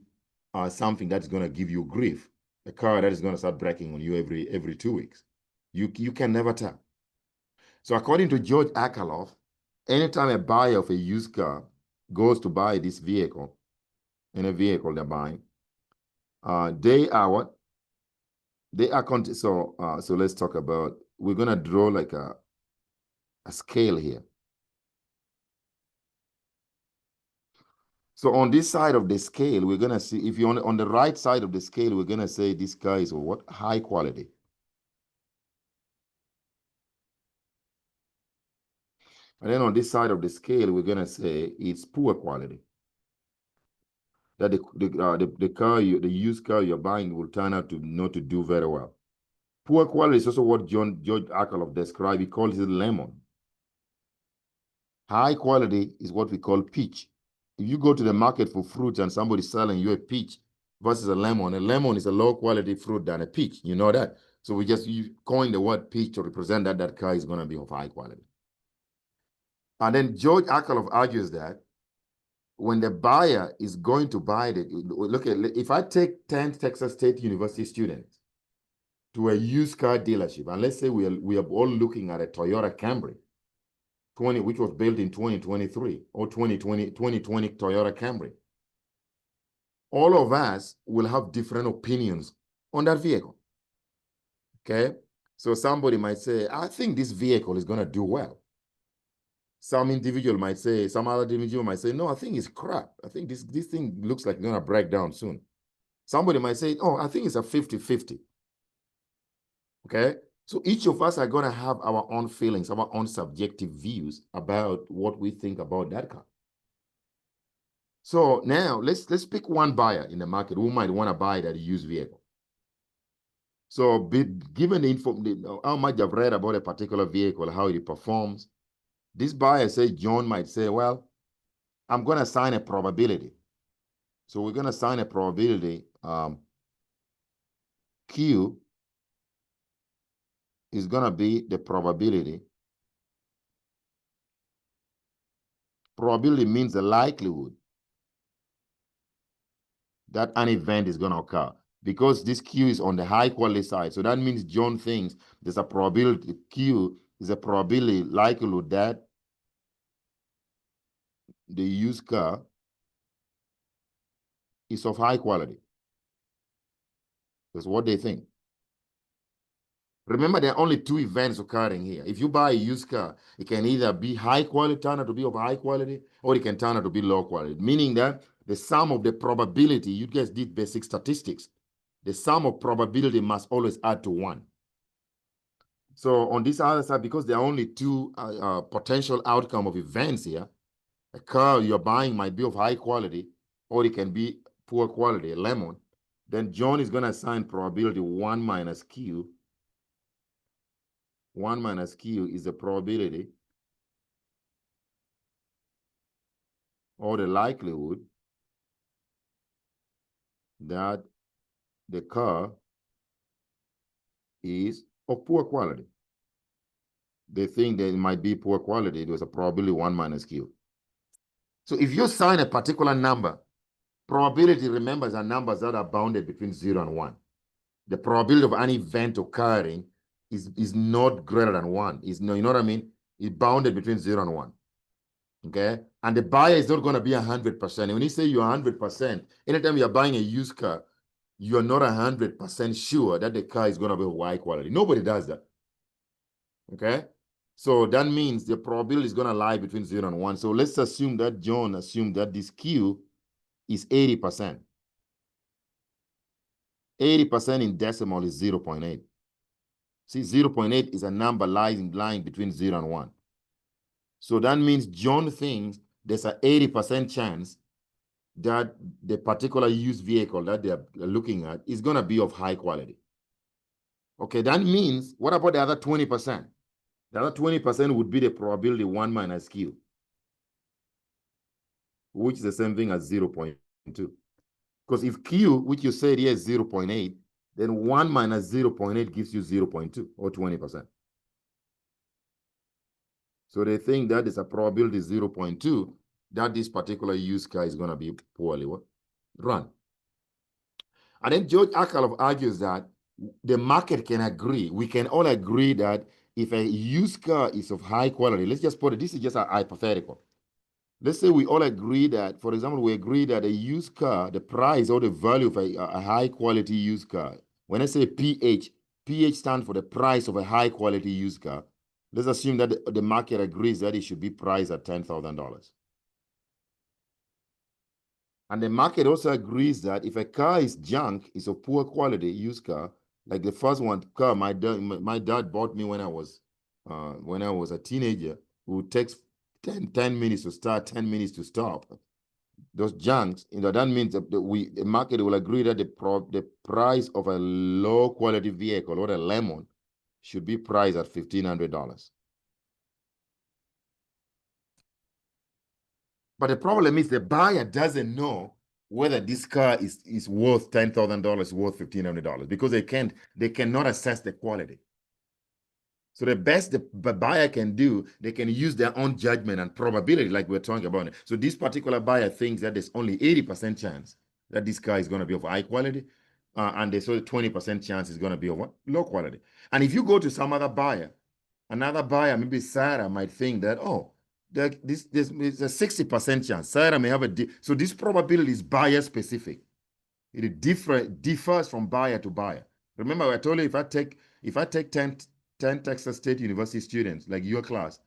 [SPEAKER 1] something that's going to give you grief, a car that is going to start breaking on you every 2 weeks. You can never tell. So according to George Akerlof, anytime a buyer of a used car goes to buy this vehicle, in a vehicle they're buying, they are what? They are so let's talk about, we're gonna draw like a scale here. So on this side of the scale, we're gonna see, if you're on the right side of the scale, we're gonna say this car is what? High quality. And then on this side of the scale, we're gonna say it's poor quality. That the car, the used car you're buying will turn out to not to do very well. Poor quality is also what George Akerlof described. He calls it lemon. High quality is what we call peach. if you go to the market for fruits and somebody's selling you a peach versus a lemon is a low quality fruit than a peach. You know that. So we just coined the word peach to represent that car is going to be of high quality. And then George Akerlof argues that when the buyer is going to buy it, look at, if I take 10 Texas State University students to a used car dealership, and let's say we are all looking at a Toyota Camry, which was built in 2023 or 2020 Toyota Camry. All of us will have different opinions on that vehicle. Okay? So somebody might say, I think this vehicle is going to do well. Some individual might say, some other individual might say, no, I think it's crap. I think this thing looks like it's going to break down soon. Somebody might say, oh, I think it's a 50-50. Okay? So each of us are going to have our own feelings, our own subjective views about what we think about that car. So now let's pick one buyer in the market who might want to buy that used vehicle. So given the info, how much I've read about a particular vehicle, how it performs, this buyer say, John might say, well, I'm going to sign a probability. So we're going to sign a probability. Q is going to be the probability. Probability means the likelihood that an event is going to occur. Because this Q is on the high quality side. So that means John thinks there's a probability, Q is a probability likelihood that the used car is of high quality. That's what they think. Remember, there are only two events occurring here. If you buy a used car, it can either be high quality, turn out to be of high quality, or it can turn out to be low quality, meaning that the sum of the probability, you guys did basic statistics, the sum of probability must always add to 1. So on this other side, because there are only two potential outcome of events here, a car you're buying might be of high quality, or it can be poor quality, a lemon, then John is going to assign probability 1 minus Q. 1 minus Q is the probability or the likelihood that the car is of poor quality. They think that it might be poor quality. It was a probability 1 minus Q. So if you assign a particular number, probability, remember, are numbers that are bounded between 0 and 1. The probability of an event occurring is not greater than 1. You know what I mean? It's bounded between 0 and 1. Okay? And the buyer is not going to be 100%. When you say you're 100%, anytime you're buying a used car, you're not 100% sure that the car is going to be of high quality. Nobody does that. Okay? So that means the probability is going to lie between 0 and 1. So let's assume that John assumed that this Q is 80%. 80% in decimal is 0.8. See, 0.8 is a number lying between 0 and 1. So that means John thinks there's an 80% chance that the particular used vehicle that they're looking at is going to be of high quality. Okay, that means, what about the other 20%? The other 20% would be the probability 1 minus Q, which is the same thing as 0.2. Because if Q, which you said here is 0.8, then 1 minus 0.8 gives you 0.2 or 20%. So they think that is a probability 0.2 that this particular used car is going to be poorly run. And then George Akerlof argues that the market can agree. We can all agree that if a used car is of high quality, let's just put it, this is just a hypothetical. Let's say we all agree that, for example, we agree that a used car, the price or the value of a high quality used car, when I say PH stands for the price of a high quality used car. Let's assume that the market agrees that it should be priced at $10,000. And the market also agrees that if a car is junk, it's of poor quality used car, like the first car my dad bought me when I was a teenager, it would take 10 minutes to start, 10 minutes to stop. Those junks, that means that the market will agree that the price of a low quality vehicle or a lemon should be priced at $1,500. But the problem is the buyer doesn't know whether this car is worth $10,000, worth $1,500, because they cannot assess the quality. So the best the buyer can do, they can use their own judgment and probability, like we're talking about. So this particular buyer thinks that there's only 80% chance that this car is going to be of high quality, and there's only 20% chance it's going to be of what? Low quality. And if you go to some other buyer, another buyer, maybe Sarah, might think that, oh, this is a 60% chance. Sarah may have so this probability is buyer specific. It differs from buyer to buyer. Remember, I told you if I take 10 Texas State University students, like your class,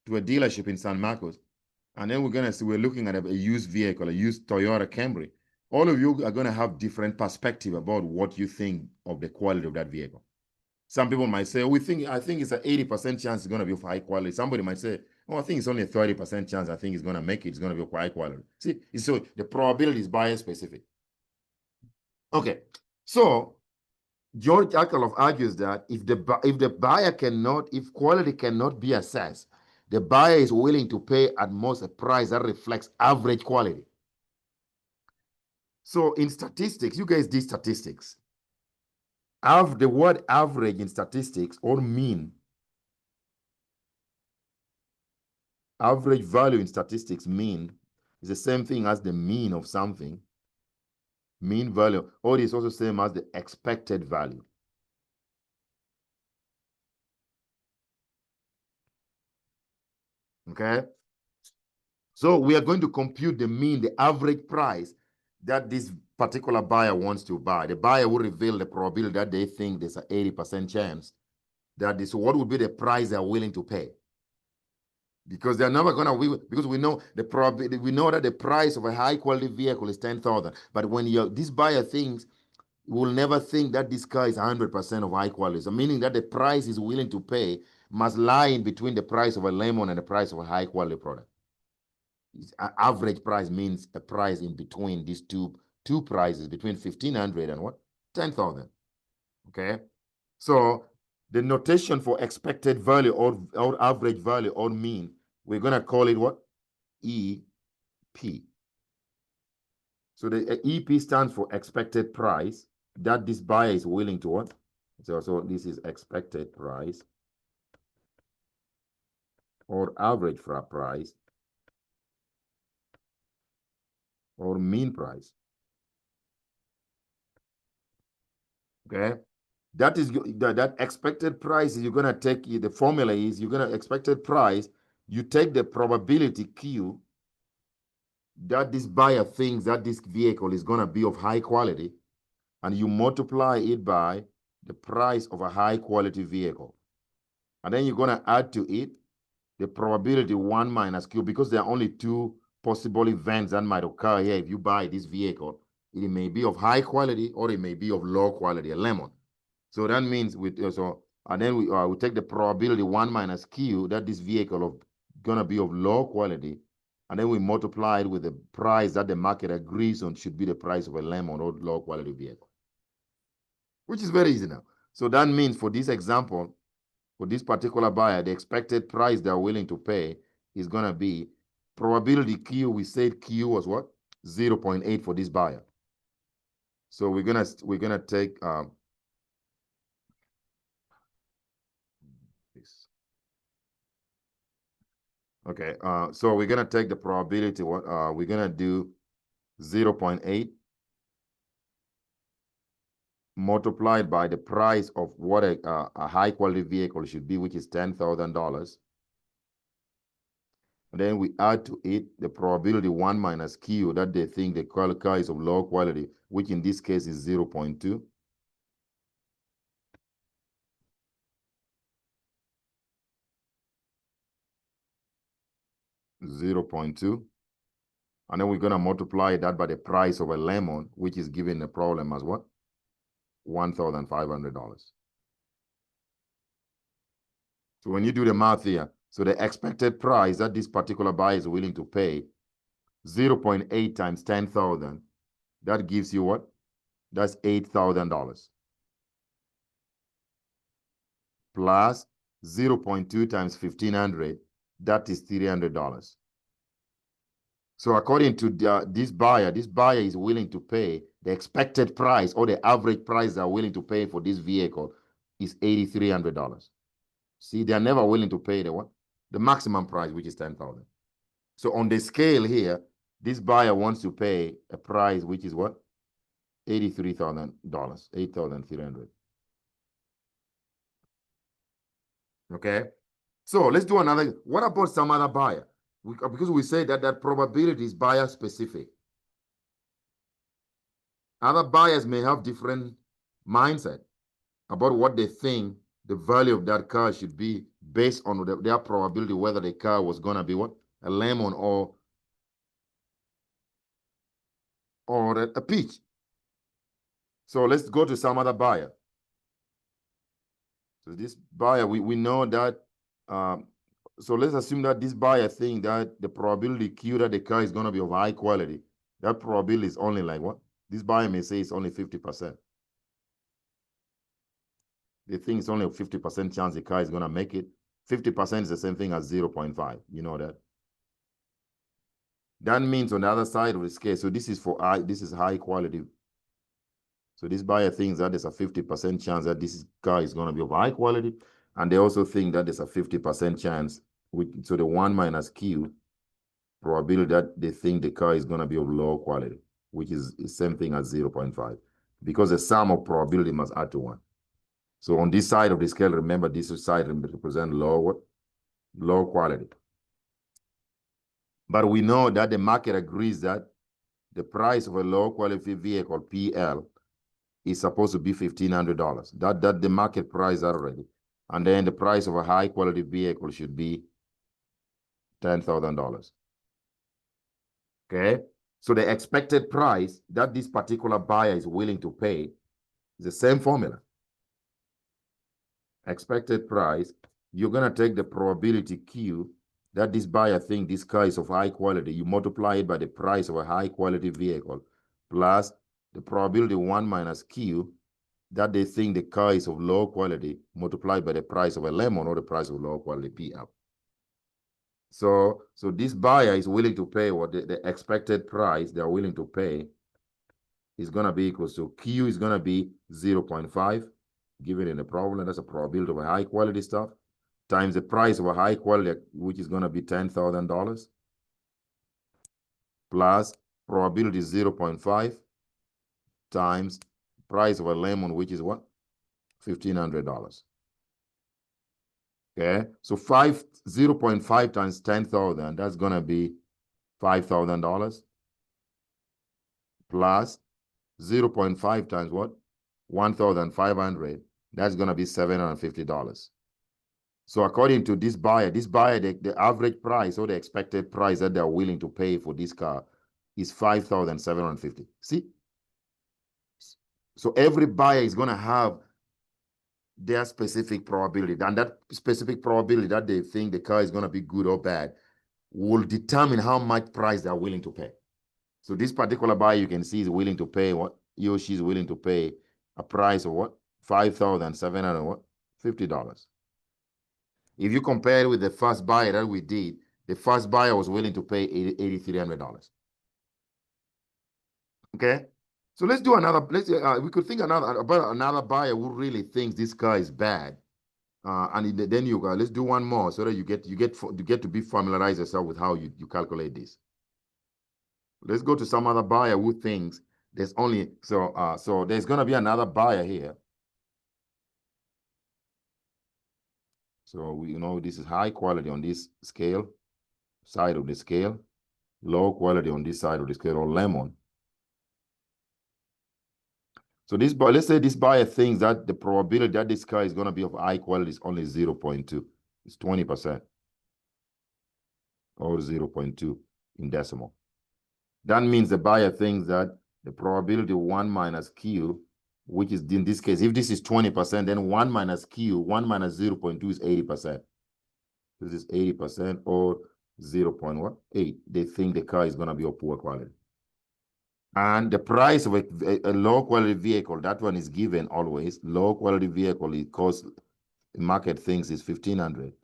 [SPEAKER 1] to a dealership in San Marcos, and then we're looking at a used vehicle, a used Toyota Camry, all of you are going to have different perspective about what you think of the quality of that vehicle. Some people might say, I think it's an 80% chance it's going to be of high quality. Somebody might say, oh, I think it's only a 30% chance I think it's going to make it. It's going to be of high quality. See, so the probability is buyer specific. Okay, so George Akerlof argues that if quality cannot be assessed, the buyer is willing to pay at most a price that reflects average quality. So in statistics, you guys did statistics. The word average in statistics or mean, average value in statistics, mean, is the same thing as the mean of something. Mean value, or it is also the same as the expected value. Okay? So we are going to compute the mean, the average price that this particular buyer wants to buy. The buyer will reveal the probability that they think there's an 80% chance that this, what would be the price they're willing to pay? Because they're never gonna, because we know the probability, we know that the price of a high quality vehicle is 10,000. But when this buyer thinks, will never think that this car is 100% of high quality. So meaning that the price is willing to pay must lie in between the price of a lemon and the price of a high quality product. Average price means a price in between these two prices, between 1,500 and what? 10,000. Okay? So the notation for expected value or average value or mean, we're going to call it what? EP. So the EP stands for expected price that this buyer is willing to what? So this is expected price or average price or mean price. Okay? That is that expected price is you're going to take, the formula is you're going to expected price, you take the probability Q that this buyer thinks that this vehicle is going to be of high quality, and you multiply it by the price of a high quality vehicle. And then you're going to add to it the probability 1 minus Q, because there are only two possible events that might occur here. If you buy this vehicle, it may be of high quality or it may be of low quality, a lemon. So that means and then we take the probability 1 minus Q that this vehicle is gonna be of low quality, and then we multiply it with the price that the market agrees on should be the price of a lemon or low quality vehicle, which is very easy now. So that means for this example, for this particular buyer, the expected price they're willing to pay is gonna be probability Q. We said Q was what? 0.8 for this buyer. So we're gonna take this. Okay, so we're gonna take the probability. We're gonna do 0.8 multiplied by the price of what a high quality vehicle should be, which is $10,000. And then we add to it the probability 1 minus Q that they think the car is of low quality, which in this case is 0.2. And then we're going to multiply that by the price of a lemon, which is given the problem as what? $1,500. So when you do the math here, so the expected price that this particular buyer is willing to pay, 0.8 times 10,000, that gives you what? That's $8,000. Plus 0.2 times 1,500, that is $300. So according to this buyer is willing to pay the expected price or the average price they're willing to pay for this vehicle is $8,300. See, they're never willing to pay the what? The maximum price, which is $10,000. So on the scale here, this buyer wants to pay a price which is what? $83,000, $8,300. Okay. So let's do another. What about some other buyer? Because we say that probability is buyer specific. Other buyers may have different mindset about what they think the value of that car should be based on their probability whether the car was going to be what? A lemon or a peach. So let's go to some other buyer. So this buyer, we know that, so let's assume that this buyer thinks that the probability Q that the car is going to be of high quality, that probability is only like what? This buyer may say it's only 50%. They think it's only a 50% chance the car is going to make it. 50% is the same thing as 0.5. You know that? That means on the other side of the scale, so this is high quality. So this buyer thinks that there's a 50% chance that this car is going to be of high quality. And they also think that there's a 50% chance, so the 1 minus Q probability that they think the car is going to be of low quality, which is the same thing as 0.5. Because the sum of probability must add to 1. So on this side of the scale, remember this side represents low quality. But we know that the market agrees that the price of a low quality vehicle, PL, is supposed to be $1,500. That the market price already. And then the price of a high quality vehicle should be $10,000. Okay? So the expected price that this particular buyer is willing to pay is the same formula. Expected price, you're going to take the probability Q that this buyer thinks this car is of high quality. You multiply it by the price of a high quality vehicle plus the probability 1 minus Q that they think the car is of low quality multiplied by the price of a lemon or the price of low quality PL. So this buyer is willing to pay what the expected price they're willing to pay is going to be equal to Q is going to be 0.5, given in the problem. That's a probability of a high quality stuff, times the price of a high quality, which is going to be $10,000, plus probability 0.5 times price of a lemon, which is what? $1,500. Okay, so 0.5 times 10,000, that's going to be $5,000 plus 0.5 times what? 1,500, that's going to be $750. So according to this buyer, the average price or the expected price that they're willing to pay for this car is $5,750. See? So every buyer is going to have their specific probability, and that specific probability that they think the car is going to be good or bad will determine how much price they're willing to pay. So this particular buyer, you can see, is willing to pay what? He or she is willing to pay a price of what? $5,750. If you compare it with the first buyer that we did, the first buyer was willing to pay $8,300. Okay? So let's do another. We could think about another buyer who really thinks this car is bad, and then you let's do one more so that you get to be familiarized yourself with how you calculate this. Let's go to some other buyer who thinks there's only so there's going to be another buyer here. So we this is high quality on this scale, side of the scale, low quality on this side of the scale, or lemon. So this buyer, let's say this buyer thinks that the probability that this car is going to be of high quality is only 0.2. It's 20%. Or 0.2 in decimal. That means the buyer thinks that the probability 1 minus Q, which is in this case, if this is 20%, then 1 minus Q, 1 minus 0.2 is 80%. This is 80% or 0.8. They think the car is going to be of poor quality. And the price of a low quality vehicle, that one is given always. Low quality vehicle, it costs, the market thinks is $1,500.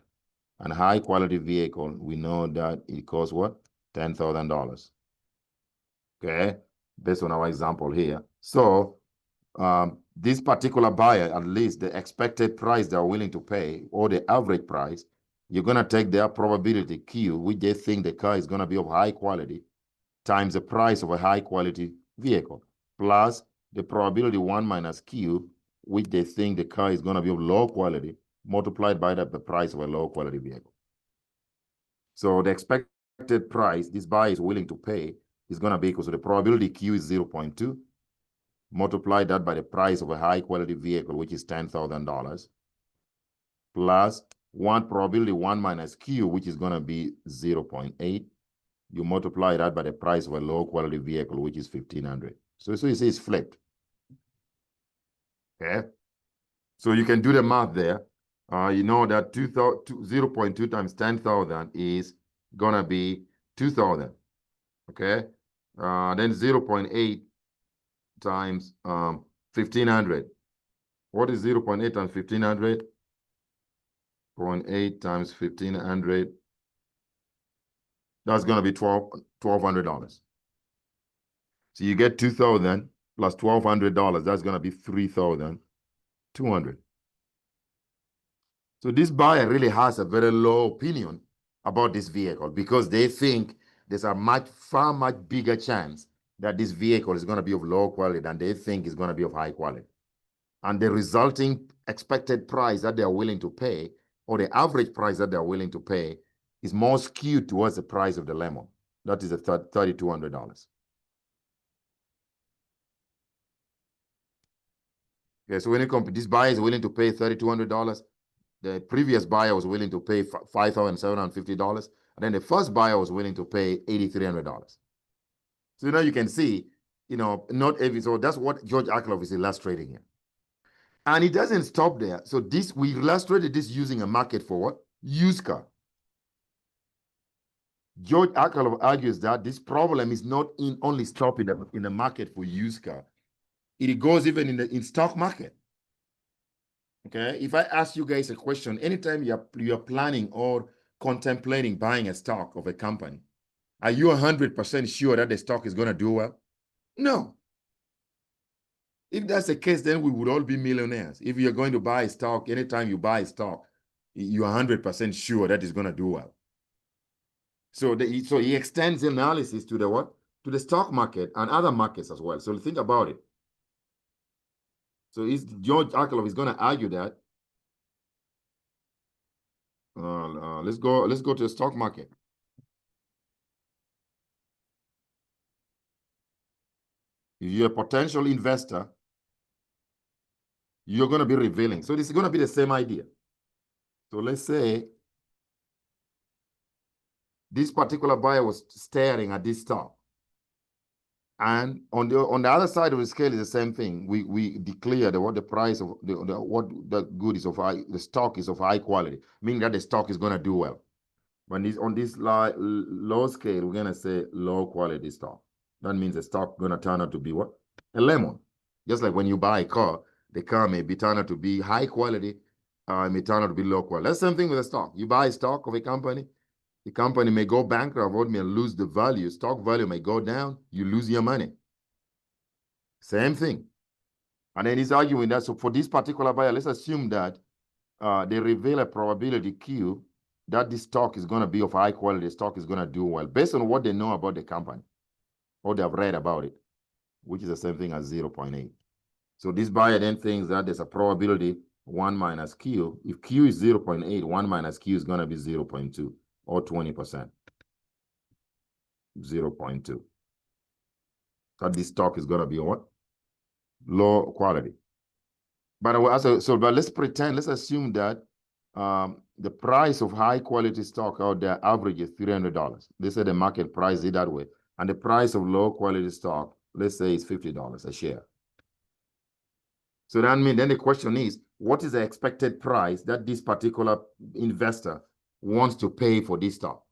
[SPEAKER 1] And high quality vehicle, we know that it costs what? $10,000. Okay, based on our example here. So this particular buyer, at least the expected price they're willing to pay, or the average price, you're going to take their probability Q, which they think the car is going to be of high quality, times the price of a high quality vehicle, plus the probability 1 minus Q, which they think the car is going to be of low quality, multiplied by the price of a low quality vehicle. So the expected price this buyer is willing to pay is going to be equal to the probability Q is 0.2, multiply that by the price of a high quality vehicle, which is $10,000, plus probability 1 minus Q, which is going to be 0.8. You multiply that by the price of a low quality vehicle, which is 1,500. So you see it's flipped. Okay. So you can do the math there. You know that 0.2 times 10,000 is going to be 2,000. Okay. Then 0.8 times 1,500. What is 0.8 times 1,500? 0.8 times 1,500. That's going to be $1,200. So you get 2,000 plus $1,200. That's going to be 3,200. So this buyer really has a very low opinion about this vehicle because they think there's a far much bigger chance that this vehicle is going to be of low quality than they think is going to be of high quality. And the resulting expected price that they're willing to pay, or the average price that they're willing to pay, is more skewed towards the price of the lemon. That is $3,200. Okay, so when you compare, this buyer is willing to pay $3,200. The previous buyer was willing to pay $5,750, and then the first buyer was willing to pay $8,300. So now you can see, not every. So that's what George Akerlof is illustrating here. And it doesn't stop there. So we illustrated this using a market for what? Used car. George Akerlof argues that this problem is not only stopping in the market for used car. It goes even in stock market. Okay, if I ask you guys a question, anytime you're planning or contemplating buying a stock of a company, are you 100% sure that the stock is going to do well? No. If that's the case, then we would all be millionaires. If you're going to buy a stock, anytime you buy a stock, you're 100% sure that it's going to do well. So he extends the analysis to the what? To the stock market and other markets as well. So think about it. So George Akerlof is going to argue that. Let's go to the stock market. If you're a potential investor, you're going to be revealing. So this is going to be the same idea. So let's say this particular buyer was staring at this stock. And on the other side of the scale is the same thing. We declare what the price of what the good is the stock is of high quality, meaning that the stock is going to do well. When on this low scale, we're going to say low quality stock. That means the stock going to turn out to be what? A lemon. Just like when you buy a car, the car may be turned out to be high quality, it may turn out to be low quality. That's the same thing with a stock. You buy a stock of a company, the company may go bankrupt or may lose the value. Stock value may go down. You lose your money. Same thing. And then he's arguing that. So for this particular buyer, let's assume that they reveal a probability Q that this stock is going to be of high quality. The stock is going to do well based on what they know about the company or they have read about it, which is the same thing as 0.8. So this buyer then thinks that there's a probability 1 minus Q. If Q is 0.8, 1 minus Q is going to be 0.2. Or 20%, 0.2. So this stock is going to be what? Low quality. But let's assume that the price of high quality stock out there average is $300. They say the market price is that way. And the price of low quality stock, let's say, is $50 a share. So that means then the question is, what is the expected price that this particular investor wants to pay for this stock?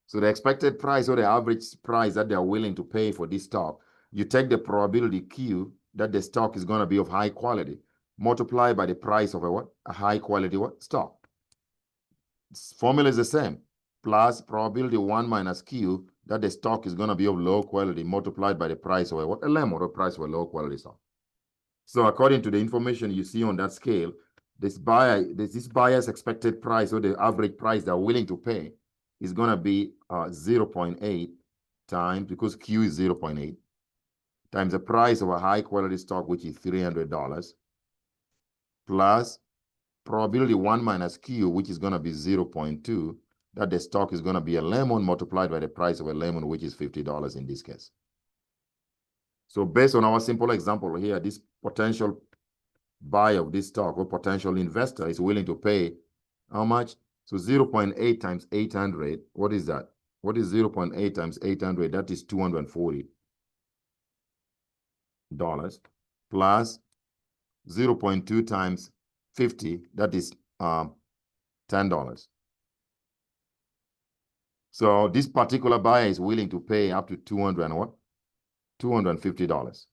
[SPEAKER 1] So the expected price or the average price that they're willing to pay for this stock, you take the probability Q that the stock is going to be of high quality, multiply by the price of a high quality stock. Formula is the same. plus probability 1 minus Q that the stock is going to be of low quality multiplied by the price of a lemon or price of a low quality stock. So according to the information you see on that scale, this buyer's expected price or the average price they're willing to pay is going to be 0.8 times, because Q is 0.8, times the price of a high quality stock, which is $300, plus probability 1 minus Q, which is going to be 0.2, that the stock is going to be a lemon multiplied by the price of a lemon, which is $50 in this case. So based on our simple example here, this potential buyer of this stock or potential investor is willing to pay how much? So 0.8 times 800, what is that? What is 0.8 times 800? That is $240 plus 0.2 times 50, that is $10. So this particular buyer is willing to pay up to $250.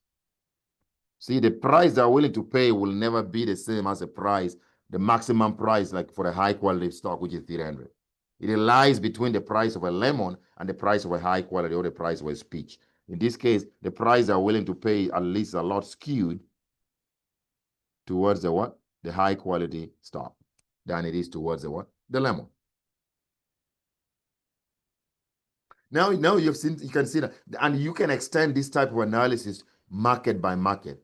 [SPEAKER 1] See, the price they're willing to pay will never be the same as the price, the maximum price, like for a high quality stock, which is 300. It lies between the price of a lemon and the price of a high quality or the price of a peach. In this case, the price they're willing to pay at least a lot skewed towards the what? The high quality stock than it is towards the what? The lemon. Now you can see that, and you can extend this type of analysis market by market,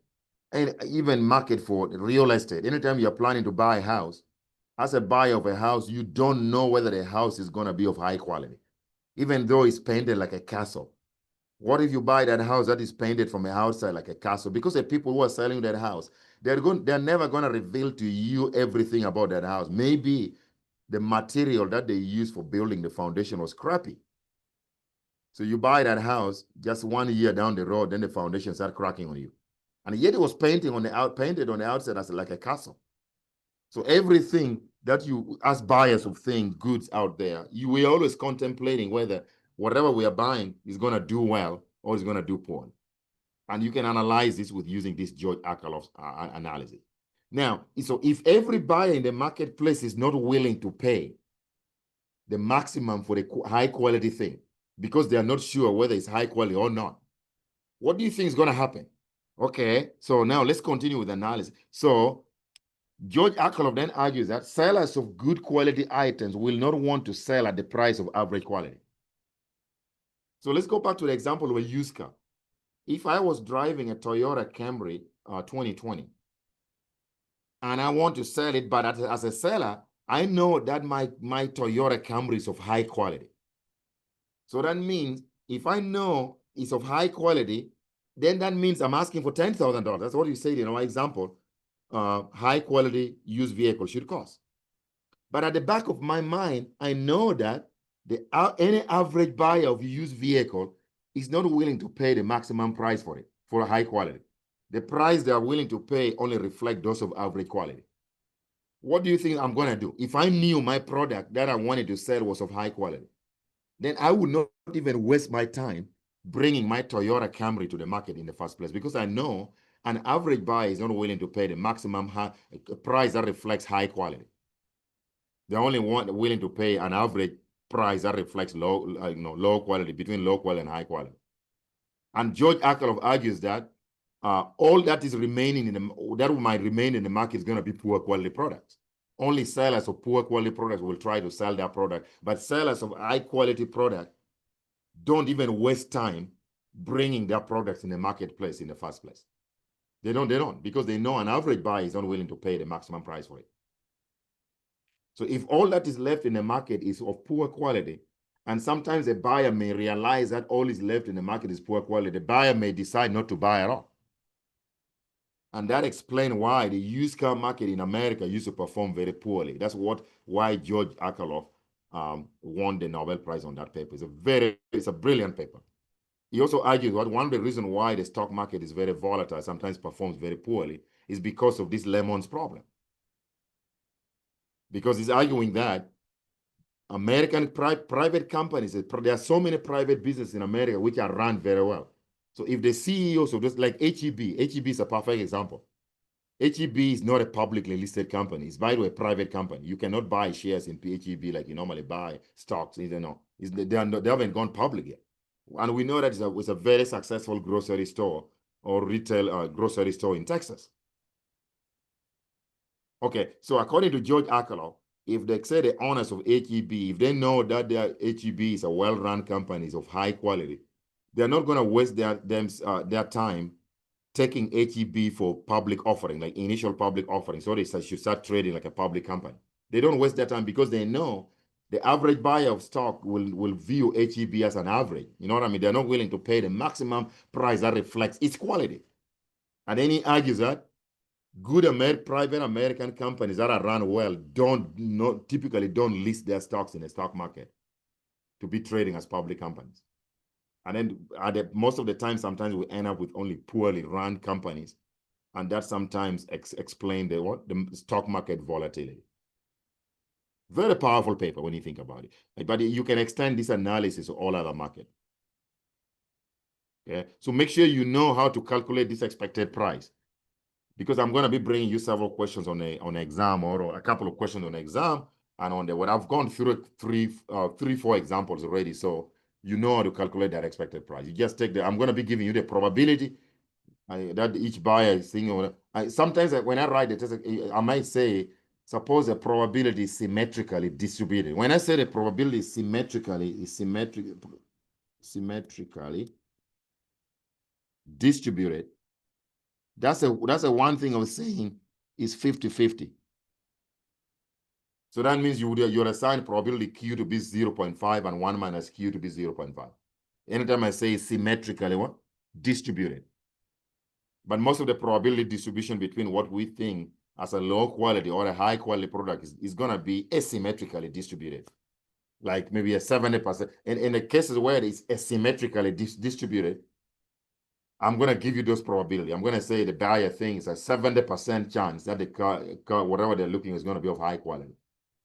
[SPEAKER 1] and even market for real estate. Anytime you're planning to buy a house, as a buyer of a house, you don't know whether the house is going to be of high quality, even though it's painted like a castle. What if you buy that house that is painted from the outside like a castle? Because the people who are selling that house, they're never going to reveal to you everything about that house. Maybe the material that they used for building the foundation was crappy. So you buy that house, just 1 year down the road, then the foundation starts cracking on you. And yet it was painted on the outside as like a castle. So everything that you, as buyers of things, goods out there, we're always contemplating whether whatever we are buying is going to do well or is going to do poorly. And you can analyze this with using this George Akerlof analysis. Now, so if every buyer in the marketplace is not willing to pay the maximum for the high quality thing, because they are not sure whether it's high quality or not, what do you think is going to happen? Okay, so now let's continue with the analysis. So George Akerlof then argues that sellers of good quality items will not want to sell at the price of average quality. So let's go back to the example of a used car. If I was driving a Toyota Camry 2020 and I want to sell it, but as a seller, I know that my Toyota Camry is of high quality. So that means if I know it's of high quality, then that means I'm asking for $10,000. That's what you said in our example. High quality used vehicle should cost. But at the back of my mind, I know that any average buyer of a used vehicle is not willing to pay the maximum price for it, for a high quality. The price they are willing to pay only reflect those of average quality. What do you think I'm going to do? If I knew my product that I wanted to sell was of high quality, then I would not even waste my time bringing my Toyota Camry to the market in the first place, because I know an average buyer is not willing to pay the maximum price that reflects high quality. They're only willing to pay an average price that reflects low quality, between low quality and high quality. And George Akerlof argues that all that is remaining that might remain in the market is going to be poor quality products. Only sellers of poor quality products will try to sell their product, but sellers of high quality product don't even waste time bringing their products in the marketplace in the first place. They don't, because they know an average buyer is not willing to pay the maximum price for it. So if all that is left in the market is of poor quality, and sometimes a buyer may realize that all is left in the market is poor quality, the buyer may decide not to buy at all. And that explains why the used car market in America used to perform very poorly. That's why George Akerlof won the Nobel Prize on that paper. It's a brilliant paper. He also argues that one of the reasons why the stock market is very volatile, sometimes performs very poorly, is because of this lemons problem. Because he's arguing that American private companies, there are so many private businesses in America which are run very well. So if the CEOs of just like HEB is a perfect example. HEB is not a publicly listed company. It's by the way a private company. You cannot buy shares in HEB like you normally buy stocks. They haven't gone public yet. And we know that it's a very successful grocery store or retail grocery store in Texas. Okay, so according to George Akerlof, if they say the owners of HEB, if they know that their HEB is a well-run company of high quality, they're not going to waste their time taking HEB for public offering, like initial public offering. So they should start trading like a public company. They don't waste their time because they know the average buyer of stock will view HEB as an average. You know what I mean? They're not willing to pay the maximum price that reflects its quality. And then he argues that good private American companies that are run well typically don't list their stocks in the stock market to be trading as public companies. And then most of the time, sometimes we end up with only poorly run companies. And that sometimes explains the stock market volatility. Very powerful paper when you think about it. But you can extend this analysis to all other markets. Okay? So make sure you know how to calculate this expected price. Because I'm going to be bringing you several questions on an exam or a couple of questions on exam and on what I've gone through three, 4 examples already. So you know how to calculate that expected price. You just take I'm going to be giving you the probability that each buyer is seeing. Sometimes when I write it, I might say, suppose the probability is symmetrically distributed. When I say the probability is symmetrically distributed, that's a one thing I was saying is 50-50. So that means you're assigned probability Q to be 0.5 and 1 minus Q to be 0.5. Anytime I say symmetrically distributed. But most of the probability distribution between what we think as a low quality or a high quality product is going to be asymmetrically distributed. Like maybe a 70%. And in the cases where it's asymmetrically distributed, I'm going to give you those probability. I'm going to say the buyer thinks a 70% chance that the car, whatever they're looking, is going to be of high quality.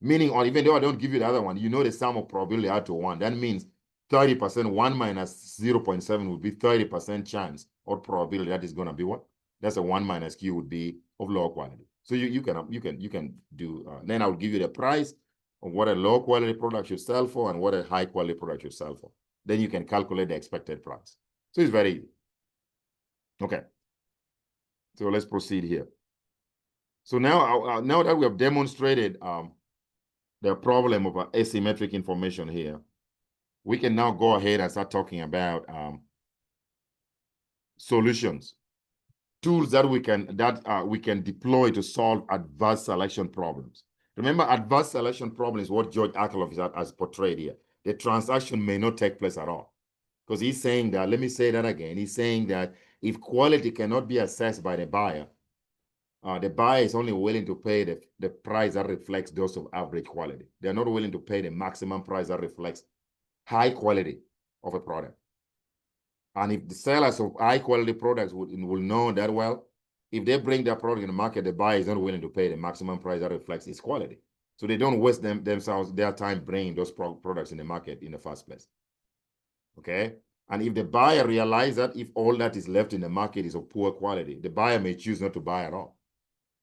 [SPEAKER 1] Meaning, or even though I don't give you the other one, you know the sum of probability out to 1. That means 30%, 1 minus 0.7 would be 30% chance or probability that is going to be what? That's a 1 minus Q would be of low quality. So you can do, then I'll give you the price of what a low quality product should sell for and what a high quality product should sell for. Then you can calculate the expected price. So it's very easy. Okay. So let's proceed here. So now, now that we have demonstrated the problem of asymmetric information here, we can now go ahead and start talking about solutions, tools that we can deploy to solve adverse selection problems. Remember, adverse selection problem is what George Akerlof has portrayed here. The transaction may not take place at all. Because he's saying that, let me say that again, he's saying that if quality cannot be assessed by the buyer is only willing to pay the price that reflects those of average quality. They're not willing to pay the maximum price that reflects high quality of a product. And if the sellers of high quality products will know that, well, if they bring their product in the market, the buyer is not willing to pay the maximum price that reflects its quality. So they don't waste their time bringing those products in the market in the first place. Okay? And if the buyer realizes that if all that is left in the market is of poor quality, the buyer may choose not to buy at all.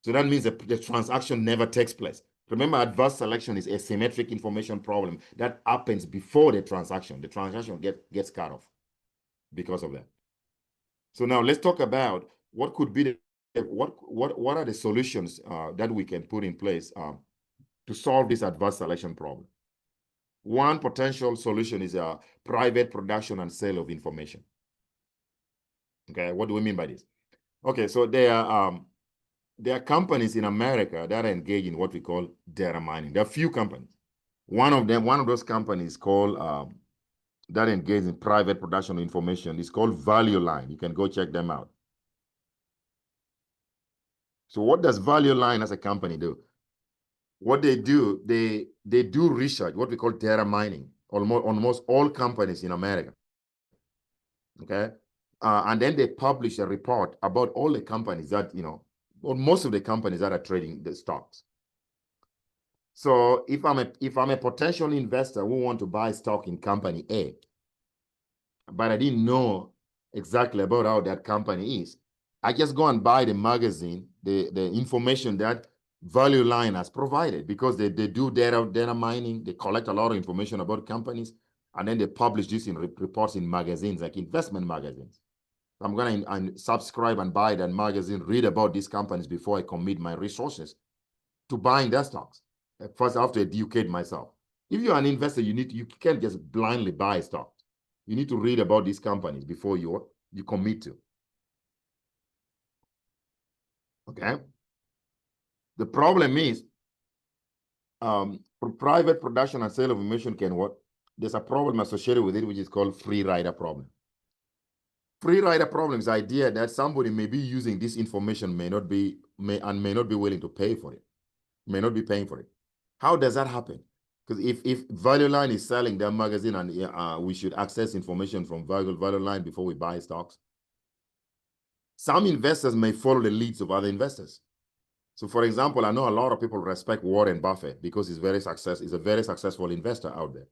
[SPEAKER 1] So that means that the transaction never takes place. Remember, adverse selection is a symmetric information problem that happens before the transaction. The transaction gets cut off because of that. So now let's talk about what could be what are the solutions that we can put in place to solve this adverse selection problem. One potential solution is a private production and sale of information. Okay, what do we mean by this? Okay, so there are companies in America that are engaged in what we call data mining. There are few companies. One of those companies called that engage in private production of information is called Value Line. You can go check them out. So what does Value Line as a company do? What they do, they do research, what we call data mining, almost all companies in America. Okay, and then they publish a report about all the companies that or most of the companies that are trading the stocks. So if I'm a potential investor who want to buy stock in company A, but I didn't know exactly about how that company is, I just go and buy the magazine, the information that Value Line has provided, because they do data mining. They collect a lot of information about companies, and then they publish this in reports in magazines, like investment magazines. I'm going to subscribe and buy that magazine, read about these companies before I commit my resources to buying their stocks. First, I have to educate myself. If you're an investor, you can't just blindly buy stocks. You need to read about these companies before you commit to. Okay. The problem is, for private production and sale of information can what? There's a problem associated with it, which is called free rider problem. Free rider problem is the idea that somebody may be using this information, may not be willing to pay for it, may not be paying for it. How does that happen? Because if Value Line is selling their magazine and we should access information from Value Line before we buy stocks, some investors may follow the leads of other investors. So, for example, I know a lot of people respect Warren Buffett because he's a very successful investor out there.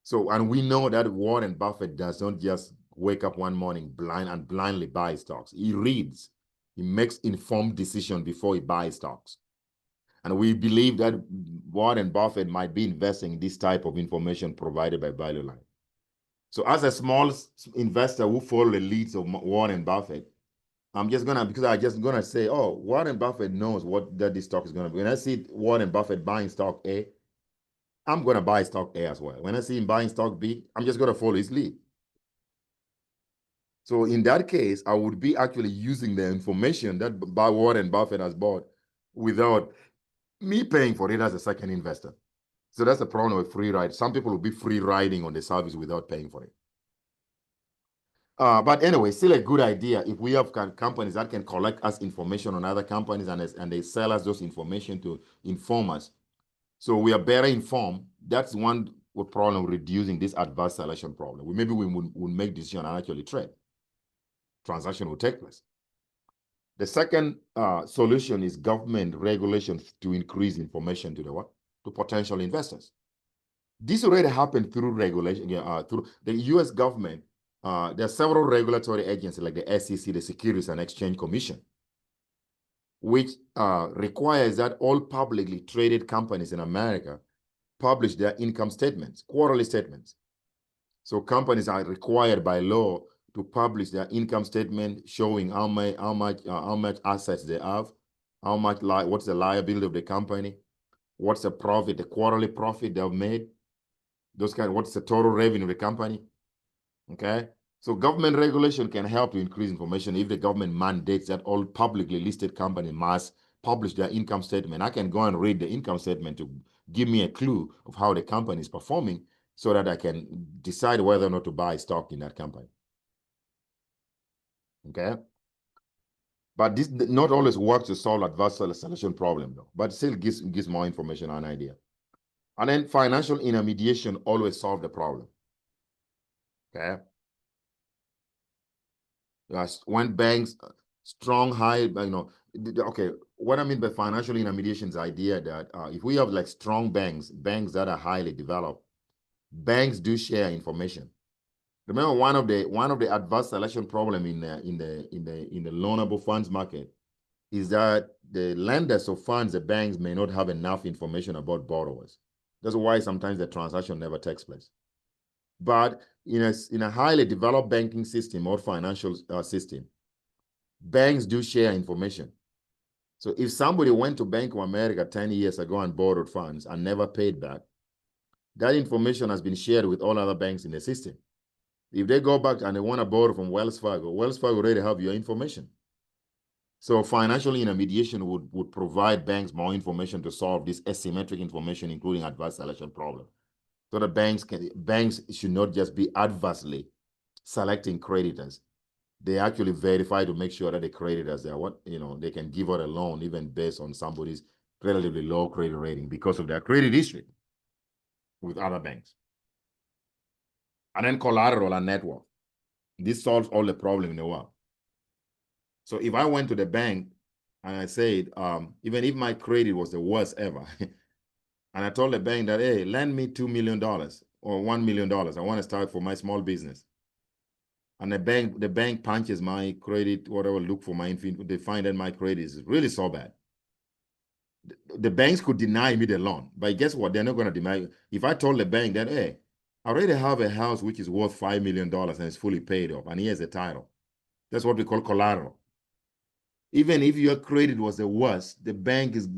[SPEAKER 1] So, and we know that Warren Buffett does not just wake up one morning blindly buy stocks. He reads, he makes informed decisions before he buys stocks. And we believe that Warren Buffett might be investing in this type of information provided by Value Line. So, as a small investor who follow the leads of Warren Buffett, I'm just gonna say, oh, Warren Buffett knows that this stock is gonna be. When I see Warren Buffett buying stock A, I'm gonna buy stock A as well. When I see him buying stock B, I'm just gonna follow his lead. So in that case, I would be actually using the information that Warren Buffett has bought without me paying for it as a second investor. So that's the problem with free ride. Some people will be free riding on the service without paying for it. But anyway, still a good idea if we have companies that can collect us information on other companies and they sell us those information to inform us. So we are better informed. That's one problem with reducing this adverse selection problem. Maybe we would make decision and actually trade. Transaction will take place. The second solution is government regulations to increase information to to potential investors. This already happened through regulation, through the U.S. government. There are several regulatory agencies like the SEC, the Securities and Exchange Commission, which requires that all publicly traded companies in America publish their income statements, quarterly statements. So companies are required by law to publish their income statement showing how much assets they have, what's the liability of the company, what's the profit, the quarterly profit they've made, what's the total revenue of the company. Okay, so government regulation can help to increase information if the government mandates that all publicly listed companies must publish their income statement. I can go and read the income statement to give me a clue of how the company is performing so that I can decide whether or not to buy stock in that company. Okay, but this not always works to solve adverse selection problem though, but still gives more information and idea. And then financial intermediation always solve the problem. Okay. When banks, strong, high, okay, what I mean by financial intermediation is the idea that if we have like strong banks that are highly developed, banks do share information. Remember, one of the adverse selection problem in the loanable funds market is that the lenders of funds, the banks may not have enough information about borrowers. That's why sometimes the transaction never takes place. But in a highly developed banking system or financial system, banks do share information. So if somebody went to Bank of America 10 years ago and borrowed funds and never paid back, that information has been shared with all other banks in the system. If they go back and they want to borrow from Wells Fargo already have your information. So financial intermediation would provide banks more information to solve this asymmetric information, including adverse selection problem. So the banks should not just be adversely selecting creditors. They actually verify to make sure that the creditors they can give out a loan even based on somebody's relatively low credit rating because of their credit history with other banks. And then collateral and net worth. This solves all the problem in the world. So if I went to the bank and I said, even if my credit was the worst ever, and I told the bank that, hey, lend me $2 million or $1 million. I want to start for my small business. and the bank punches my credit, whatever, look for my info, they find that my credit is really so bad. The banks could deny me the loan, but guess what? They're not going to deny. If I told the bank that, hey, I already have a house which is worth $5 million and it's fully paid off, and here's the title. That's what we call collateral. Even if your credit was the worst, the bank is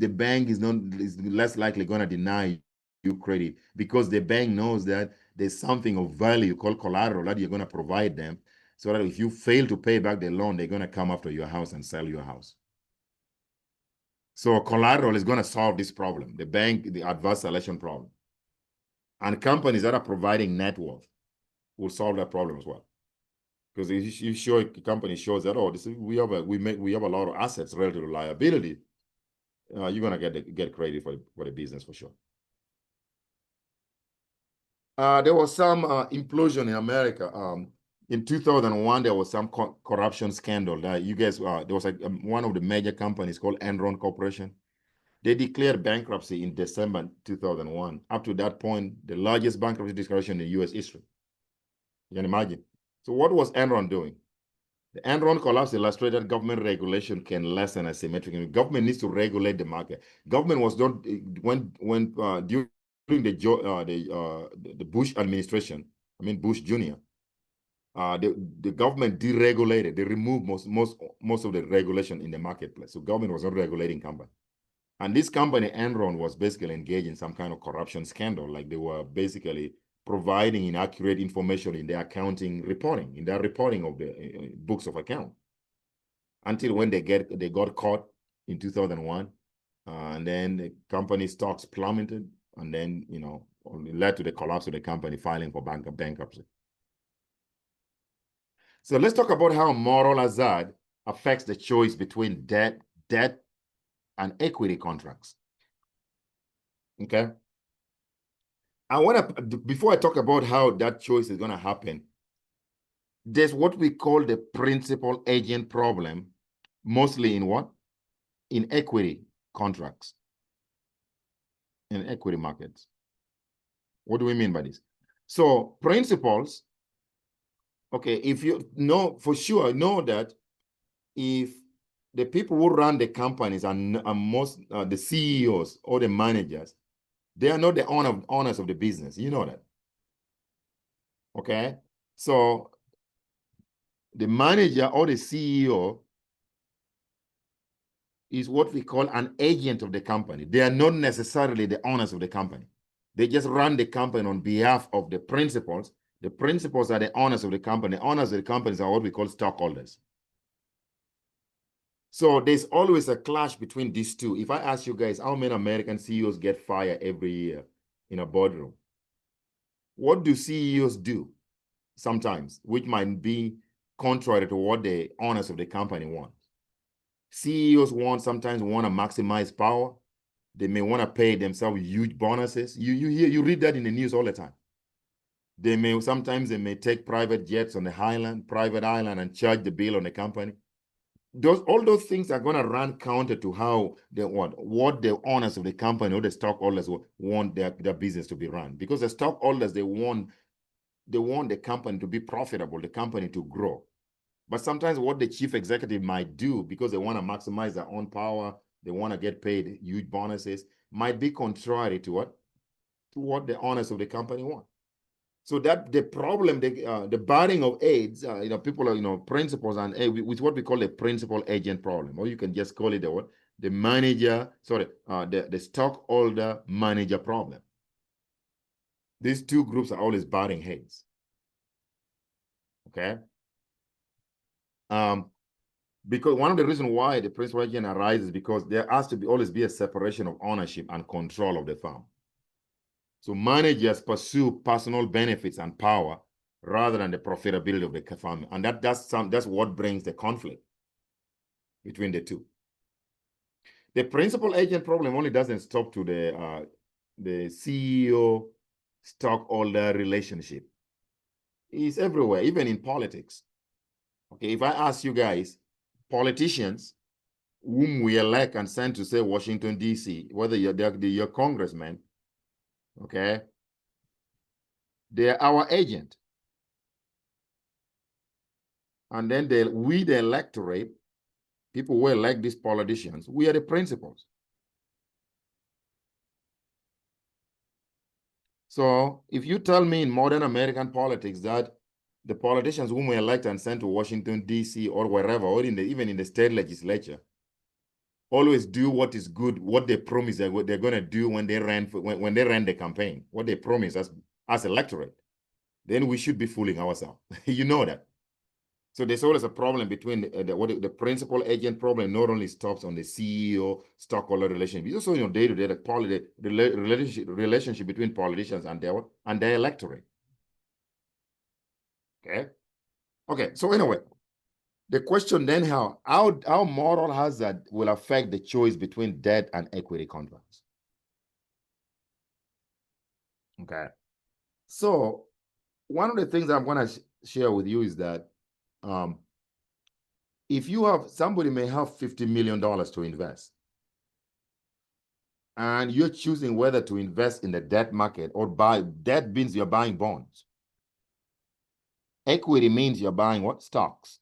[SPEAKER 1] less likely going to deny you credit, because the bank knows that there's something of value called collateral that you're going to provide them, so that if you fail to pay back the loan, they're going to come after your house and sell your house. So collateral is going to solve this problem, the adverse selection problem. And companies that are providing net worth will solve that problem as well. Because if you show a company shows that, oh, we have a lot of assets relative to liability, you're gonna get credit for the business for sure. There was some implosion in America. In 2001, there was some corruption scandal that you guys, there was one of the major companies called Enron Corporation. They declared bankruptcy in December 2001. Up to that point, the largest bankruptcy declaration in U.S. history. You can imagine. So what was Enron doing? The Enron collapse illustrated government regulation can lessen asymmetric. Government needs to regulate the market. Government was not during the Bush administration. I mean Bush Jr. The government deregulated. They removed most of the regulation in the marketplace. So government was not regulating company. And this company, Enron, was basically engaged in some kind of corruption scandal. Like they were basically providing inaccurate information in their accounting reporting, in their reporting of the books of account. Until when they got caught in 2001, and then the company stocks plummeted, and then it led to the collapse of the company, filing for bankruptcy. So let's talk about how moral hazard affects the choice between debt, and equity contracts. Okay. Before I talk about how that choice is going to happen, there's what we call the principal agent problem, mostly in what? In equity contracts, in equity markets. What do we mean by this? So principals, okay, if you know for sure, know that if the people who run the companies are most the CEOs or the managers, they are not the owners of the business. You know that. Okay. So the manager or the CEO is what we call an agent of the company. They are not necessarily the owners of the company. They just run the company on behalf of the principals. The principals are the owners of the company. The owners of the companies are what we call stockholders. So there's always a clash between these two. If I ask you guys, how many American CEOs get fired every year in a boardroom? What do CEOs do sometimes, which might be contrary to what the owners of the company want? CEOs sometimes want to maximize power. They may want to pay themselves huge bonuses. You read that in the news all the time. Sometimes they may take private jets on the private island, and charge the bill on the company. All those things are going to run counter to how they want what the owners of the company or the stockholders want their business to be run. Because the stockholders, they want the company to be profitable, the company to grow. But sometimes what the chief executive might do, because they want to maximize their own power, they want to get paid huge bonuses, might be contrary to what the owners of the company want. So that the problem, the budding of AIDS, people are, principals and with what we call the principal agent problem, or you can just call it the stockholder manager problem. These two groups are always butting heads. Okay. Because one of the reasons why the principal agent arises, because there has to always be a separation of ownership and control of the firm. So managers pursue personal benefits and power rather than the profitability of the firm, and that's what brings the conflict between the two. The principal agent problem only doesn't stop to the CEO stockholder relationship. It's everywhere, even in politics. Okay, if I ask you guys, politicians whom we elect and send to, say, Washington, D.C., whether you're congressmen, okay, they're our agent. And then we, the electorate, people who elect these politicians, we are the principals. So if you tell me in modern American politics that the politicians whom we elect and send to Washington, D.C. or wherever, or even in the state legislature, always do what is good, what they promise that what they're going to do when they ran when they ran the campaign, what they promise as electorate, then we should be fooling ourselves. You know that. So there's always a problem between the principal agent problem not only stops on the CEO stockholder relationship, it's also day-to-day the relationship between politicians and their electorate. Okay. So anyway, the question then how moral hazard will affect the choice between debt and equity contracts. Okay. So one of the things I'm going to share with you is that if you have, somebody may have $50 million to invest, and you're choosing whether to invest in the debt market or buy, debt means you're buying bonds. Equity means you're buying what? Stocks.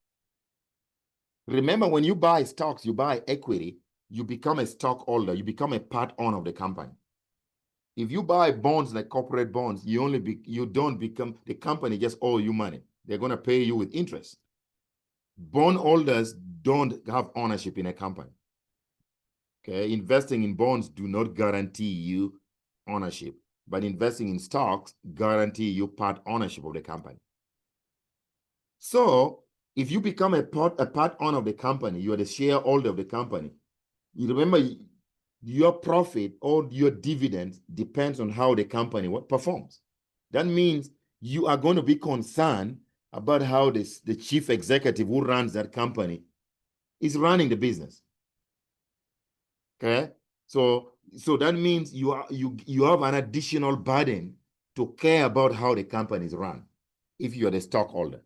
[SPEAKER 1] Remember, when you buy stocks, you buy equity, you become a stockholder, you become a part owner of the company. If you buy bonds like corporate bonds, you don't become, the company just owe you money. They're going to pay you with interest. Bondholders don't have ownership in a company. Okay, investing in bonds do not guarantee you ownership, but investing in stocks guarantee you part ownership of the company. So if you become a part owner of the company, you are the shareholder of the company. You remember, your profit or your dividends depends on how the company performs. That means you are going to be concerned about how the chief executive who runs that company is running the business. Okay, so that means you have an additional burden to care about how the company is run if you're the stockholder.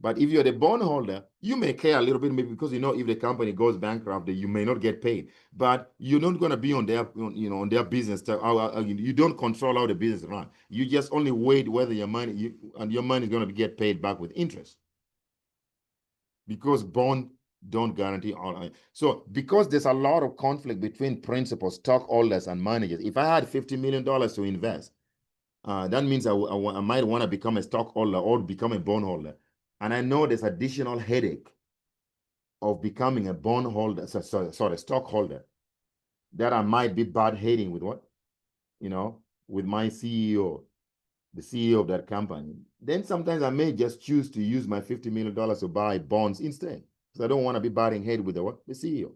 [SPEAKER 1] But if you're the bondholder, you may care a little bit, maybe because if the company goes bankrupt, you may not get paid. But you're not going to be on their on their business. You don't control how the business run. You just only wait whether your money is going to get paid back with interest, because bond don't guarantee all. So because there's a lot of conflict between principals, stockholders, and managers. If I had $50 million to invest, that means I might want to become a stockholder or become a bondholder. And I know there's additional headache of becoming a bondholder, stockholder, that I might be bad heading with with my CEO, the CEO of that company. Then sometimes I may just choose to use my $50 million to buy bonds instead, because I don't want to be batting head with the CEO.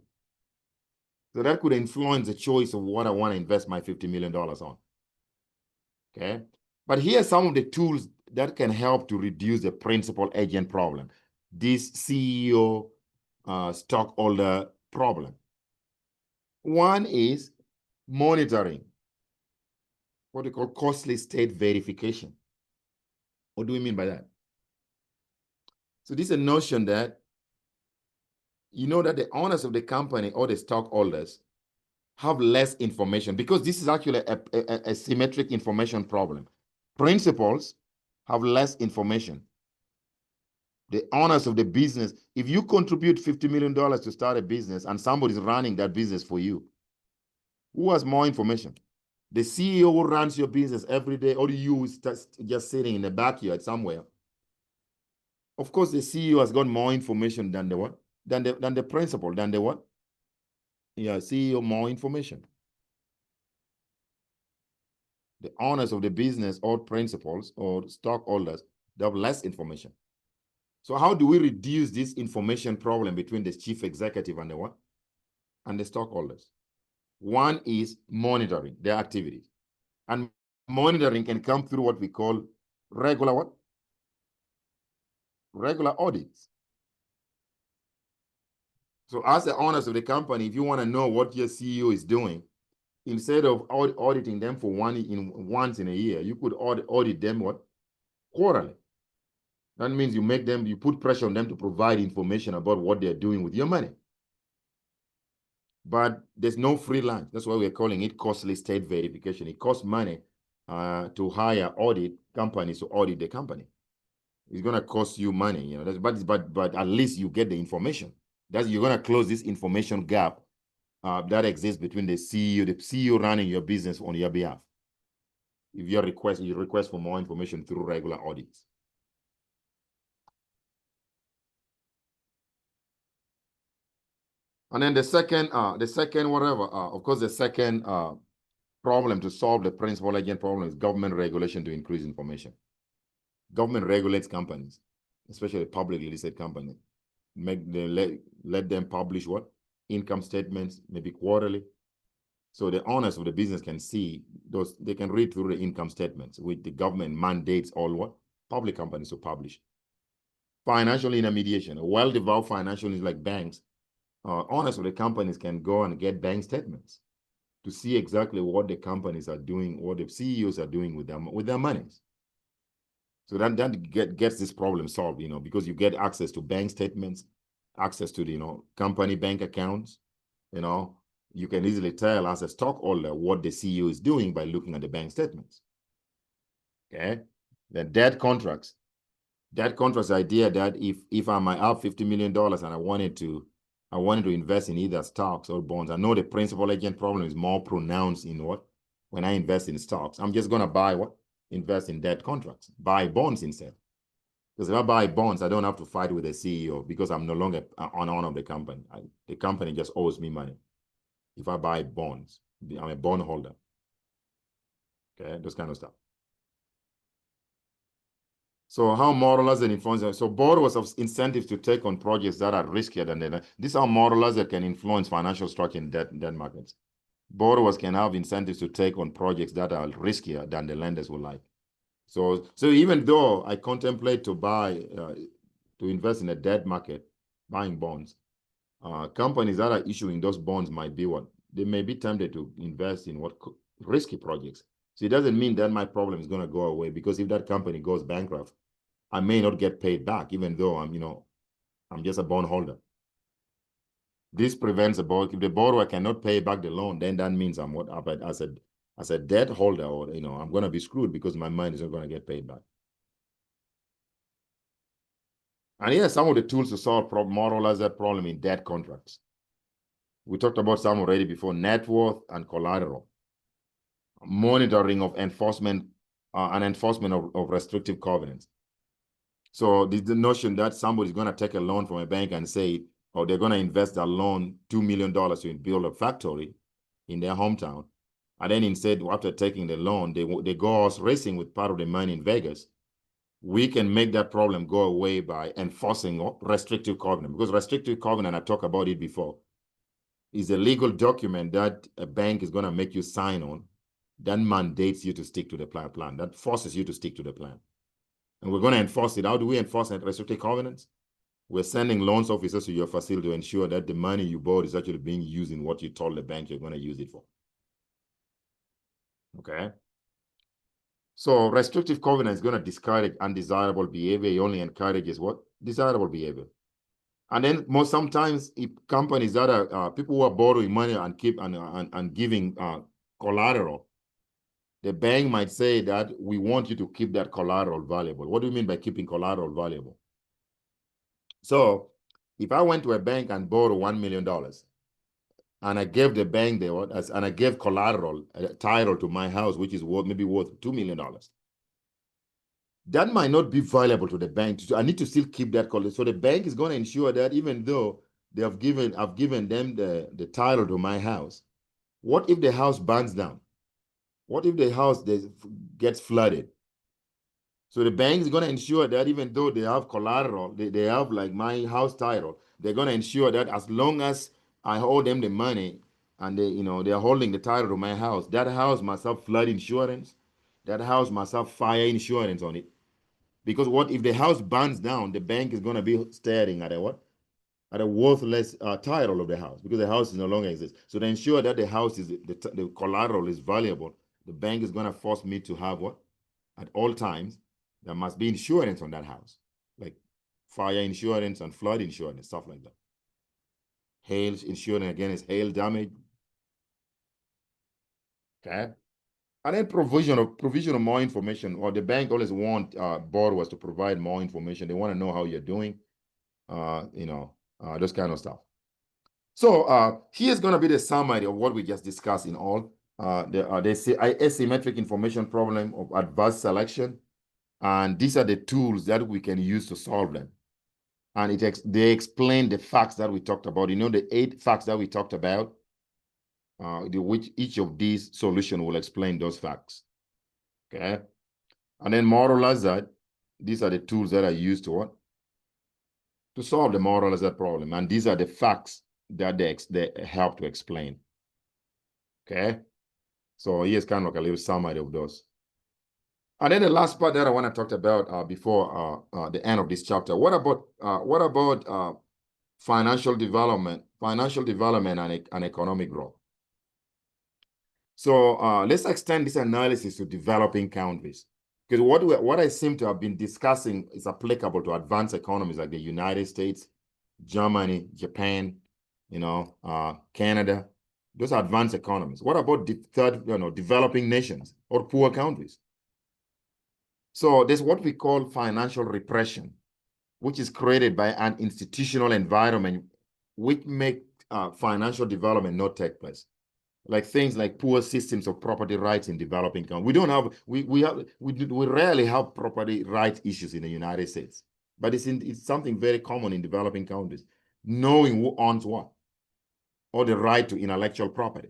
[SPEAKER 1] So that could influence the choice of what I want to invest my $50 million on. Okay. But here are some of the tools that can help to reduce the principal agent problem, this CEO stockholder problem. One is monitoring, what we call costly state verification. What do we mean by that? So this is a notion that that the owners of the company or the stockholders have less information, because this is actually a symmetric information problem. Principals have less information. The owners of the business, if you contribute $50 million to start a business and somebody's running that business for you, who has more information? The CEO who runs your business every day, or you just sitting in the backyard somewhere? Of course, the CEO has got more information than the what? Than the principal, than the what? Yeah, CEO more information. The owners of the business or principals or stockholders, they have less information. So how do we reduce this information problem between the chief executive and the what? And the stockholders? One is monitoring their activities. And monitoring can come through what we call regular what? Regular audits. So as the owners of the company, if you want to know what your CEO is doing, instead of auditing them for once in a year, you could audit them what? Quarterly. That means you put pressure on them to provide information about what they're doing with your money. But there's no free lunch. That's why we're calling it costly state verification. It costs money to hire audit companies to audit the company. It's going to cost you money, you know. But at least you get the information. You're going to close this information gap that exists between the CEO running your business on your behalf. If you request for more information through regular audits. And then the second problem to solve the principal agent problem is government regulation to increase information. Government regulates companies, especially publicly listed companies. Let them publish what? Income statements, maybe quarterly. So the owners of the business can see those, they can read through the income statements, which the government mandates all what? Public companies to publish. Financial intermediation, a well-developed financial is like banks. Owners of the companies can go and get bank statements to see exactly what the companies are doing, what the CEOs are doing with their monies. So that gets this problem solved, you know, because you get access to bank statements, access to the, you know, company bank accounts, you know, you can easily tell as a stockholder what the CEO is doing by looking at the bank statements. Okay. Then debt contracts. Debt contracts idea that if I might have $50 million and I wanted to invest in either stocks or bonds, I know the principal agent problem is more pronounced in what? When I invest in stocks, I'm just going to buy what? Invest in debt contracts, buy bonds instead. Because if I buy bonds, I don't have to fight with the CEO because I'm no longer an owner of the company. The company just owes me money. If I buy bonds, I'm a bond holder. Okay, those kind of stuff. So how modelers and influencers, so borrowers have incentives to take on projects that are riskier than them. This is how modelers that can influence financial structure in debt markets. Borrowers can have incentives to take on projects that are riskier than the lenders would like. So even though I contemplate to invest in a debt market, buying bonds, companies that are issuing those bonds might be what? They may be tempted to invest in what? Risky projects. So it doesn't mean that my problem is going to go away, because if that company goes bankrupt, I may not get paid back, even though I'm just a bond holder. This prevents if the borrower cannot pay back the loan, then that means I'm what? As a debt holder, or I'm going to be screwed because my money is not going to get paid back. And here are some of the tools to solve modelers that problem in debt contracts. We talked about some already before: net worth and collateral, monitoring of enforcement and enforcement of restrictive covenants. So the notion that somebody's going to take a loan from a bank and say, or they're going to invest that loan $2 million to build a factory in their hometown, and then instead, after taking the loan, they go horse racing with part of the money in Vegas. We can make that problem go away by enforcing restrictive covenant, because restrictive covenant, I talked about it before, is a legal document that a bank is going to make you sign on that mandates you to stick to the plan, that forces you to stick to the plan. And we're going to enforce it. How do we enforce restrictive covenants? We're sending loans officers to your facility to ensure that the money you borrowed is actually being used in what you told the bank you're going to use it for. Okay? So restrictive covenant is going to discourage undesirable behavior. It only encourages what? Desirable behavior. And then sometimes if companies that are people who are borrowing money and giving collateral, the bank might say that we want you to keep that collateral valuable. What do you mean by keeping collateral valuable? So if I went to a bank and borrowed $1 million, and I gave the bank and I gave collateral, a title to my house, which is maybe worth $2 million, that might not be valuable to the bank. I need to still keep that collateral. So the bank is going to ensure that even though I've given them the title to my house, what if the house burns down? What if the house gets flooded? So the bank is going to ensure that even though they have collateral, they have like my house title, they're going to ensure that as long as I owe them the money and they're holding the title to my house, that house must have flood insurance, that house must have fire insurance on it. Because what if the house burns down, the bank is going to be staring at a worthless title of the house, because the house no longer exists. So to ensure that the house the collateral is valuable, the bank is going to force me to have at all times, there must be insurance on that house, like fire insurance and flood insurance, stuff like that. Hail insurance, again, is hail damage. Okay. And then provision of more information, or the bank always want borrowers to provide more information. They want to know how you're doing, those kind of stuff. So here's going to be the summary of what we just discussed in all. They say asymmetric information problem of adverse selection. And these are the tools that we can use to solve them. And they explain the facts that we talked about. You know, the 8 facts that we talked about, which each of these solutions will explain those facts. Okay. And then moral hazard, these are the tools that are used to what? To solve the moral hazard problem. And these are the facts that they help to explain. Okay. So here's kind of like a little summary of those. And then the last part that I want to talk about before the end of this chapter, what about financial development and economic growth? So let's extend this analysis to developing countries, because what I seem to have been discussing is applicable to advanced economies like the United States, Germany, Japan, Canada. Those are advanced economies. What about developing nations or poor countries? So there's what we call financial repression, which is created by an institutional environment which make financial development not take place. Like things like poor systems of property rights in developing countries. We rarely have property rights issues in the United States, but it's something very common in developing countries, knowing who owns what, or the right to intellectual property.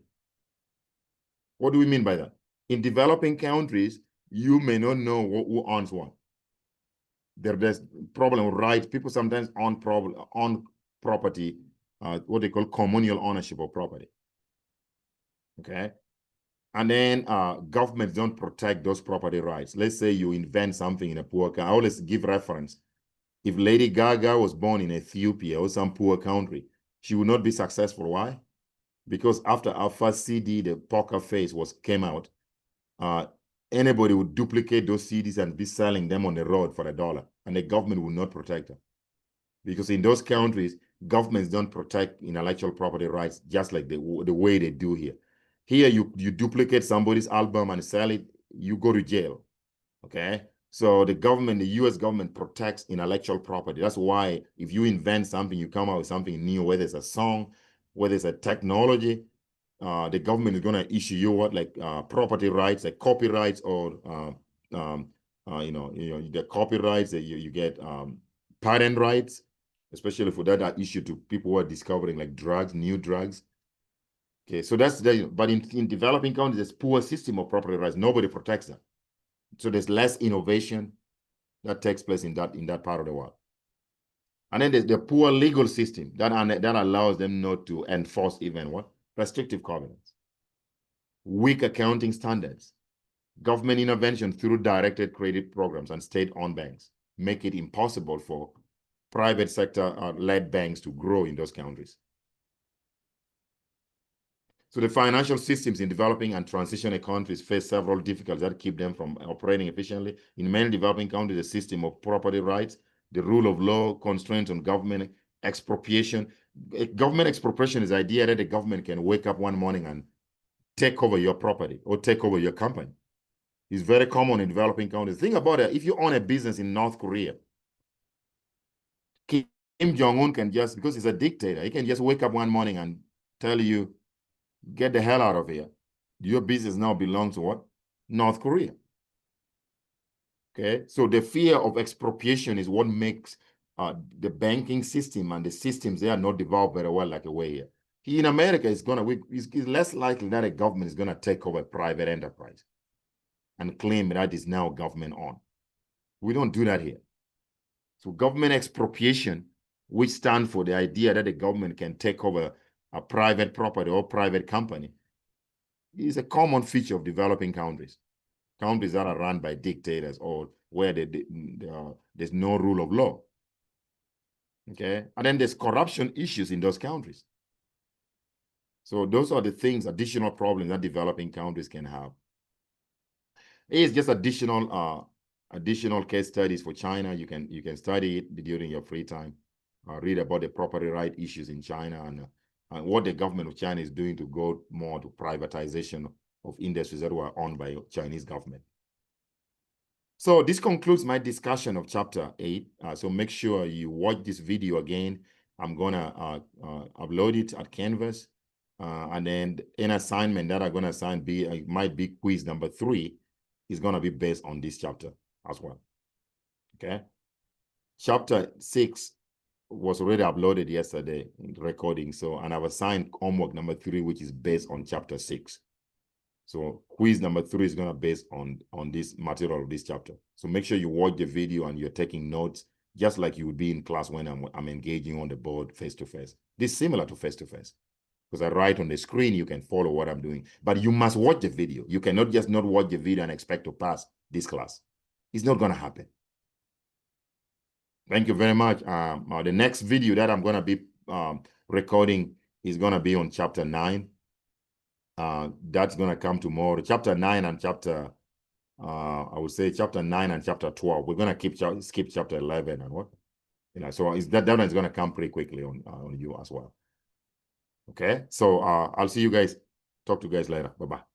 [SPEAKER 1] What do we mean by that? In developing countries, you may not know who owns what. There's problem with rights. People sometimes own property, what they call communal ownership of property. Okay. And then governments don't protect those property rights. Let's say you invent something in a poor country. I always give reference. If Lady Gaga was born in Ethiopia or some poor country, she would not be successful. Why? Because after our first CD, the Poker Face came out, anybody would duplicate those CDs and be selling them on the road for $1, and the government would not protect them. Because in those countries, governments don't protect intellectual property rights just like the way they do here. Here, you duplicate somebody's album and sell it, you go to jail, okay? So the US government protects intellectual property. That's why if you invent something, you come out with something new, whether it's a song, whether it's a technology, the government is going to issue you property rights, like copyrights, or the copyrights that you get patent rights, especially for that are issued to people who are discovering like drugs, new drugs. Okay, so that's but in developing countries, there's poor system of property rights. Nobody protects them. So there's less innovation that takes place in that part of the world. And then there's the poor legal system that allows them not to enforce even what? Restrictive covenants. Weak accounting standards. Government intervention through directed credit programs and state-owned banks make it impossible for private sector-led banks to grow in those countries. So the financial systems in developing and transitional countries face several difficulties that keep them from operating efficiently. In many developing countries, the system of property rights, the rule of law, constraints on government expropriation. Government expropriation is the idea that the government can wake up one morning and take over your property or take over your company. It's very common in developing countries. Think about it. If you own a business in North Korea, Kim Jong-un can just, because he's a dictator, he can just wake up one morning and tell you, get the hell out of here. Your business now belongs to what? North Korea. Okay, so the fear of expropriation is what makes the banking system and the systems, they are not developed very well like a way here. In America, it's less likely that a government is going to take over a private enterprise and claim that is now government owned. We don't do that here. So government expropriation, which stands for the idea that the government can take over a private property or private company, is a common feature of developing countries. Countries that are run by dictators or where there's no rule of law. Okay, and then there's corruption issues in those countries. So those are the things, additional problems that developing countries can have. It's just additional case studies for China. You can study it during your free time. Read about the property right issues in China and what the government of China is doing to go more to privatization of industries that were owned by Chinese government. So this concludes my discussion of chapter 8. So make sure you watch this video again. I'm gonna upload it at Canvas. And then an assignment that I'm gonna assign might be quiz number 3 is gonna be based on this chapter as well. Okay. Chapter 6 was already uploaded yesterday, recording. So, and I've assigned homework number 3, which is based on chapter 6. So quiz number 3 is going to be based on this material of this chapter. So make sure you watch the video and you're taking notes, just like you would be in class when I'm engaging on the board face-to-face. This is similar to face-to-face, because I write on the screen, you can follow what I'm doing. But you must watch the video. You cannot just not watch the video and expect to pass this class. It's not going to happen. Thank you very much. The next video that I'm going to be recording is going to be on chapter 9. That's going to come tomorrow. Chapter 9 and chapter, I would say chapter 9 and chapter 12. We're going to skip chapter 11 and what? So that one is going to come pretty quickly on you as well. Okay. So I'll see you guys. Talk to you guys later. Bye-bye.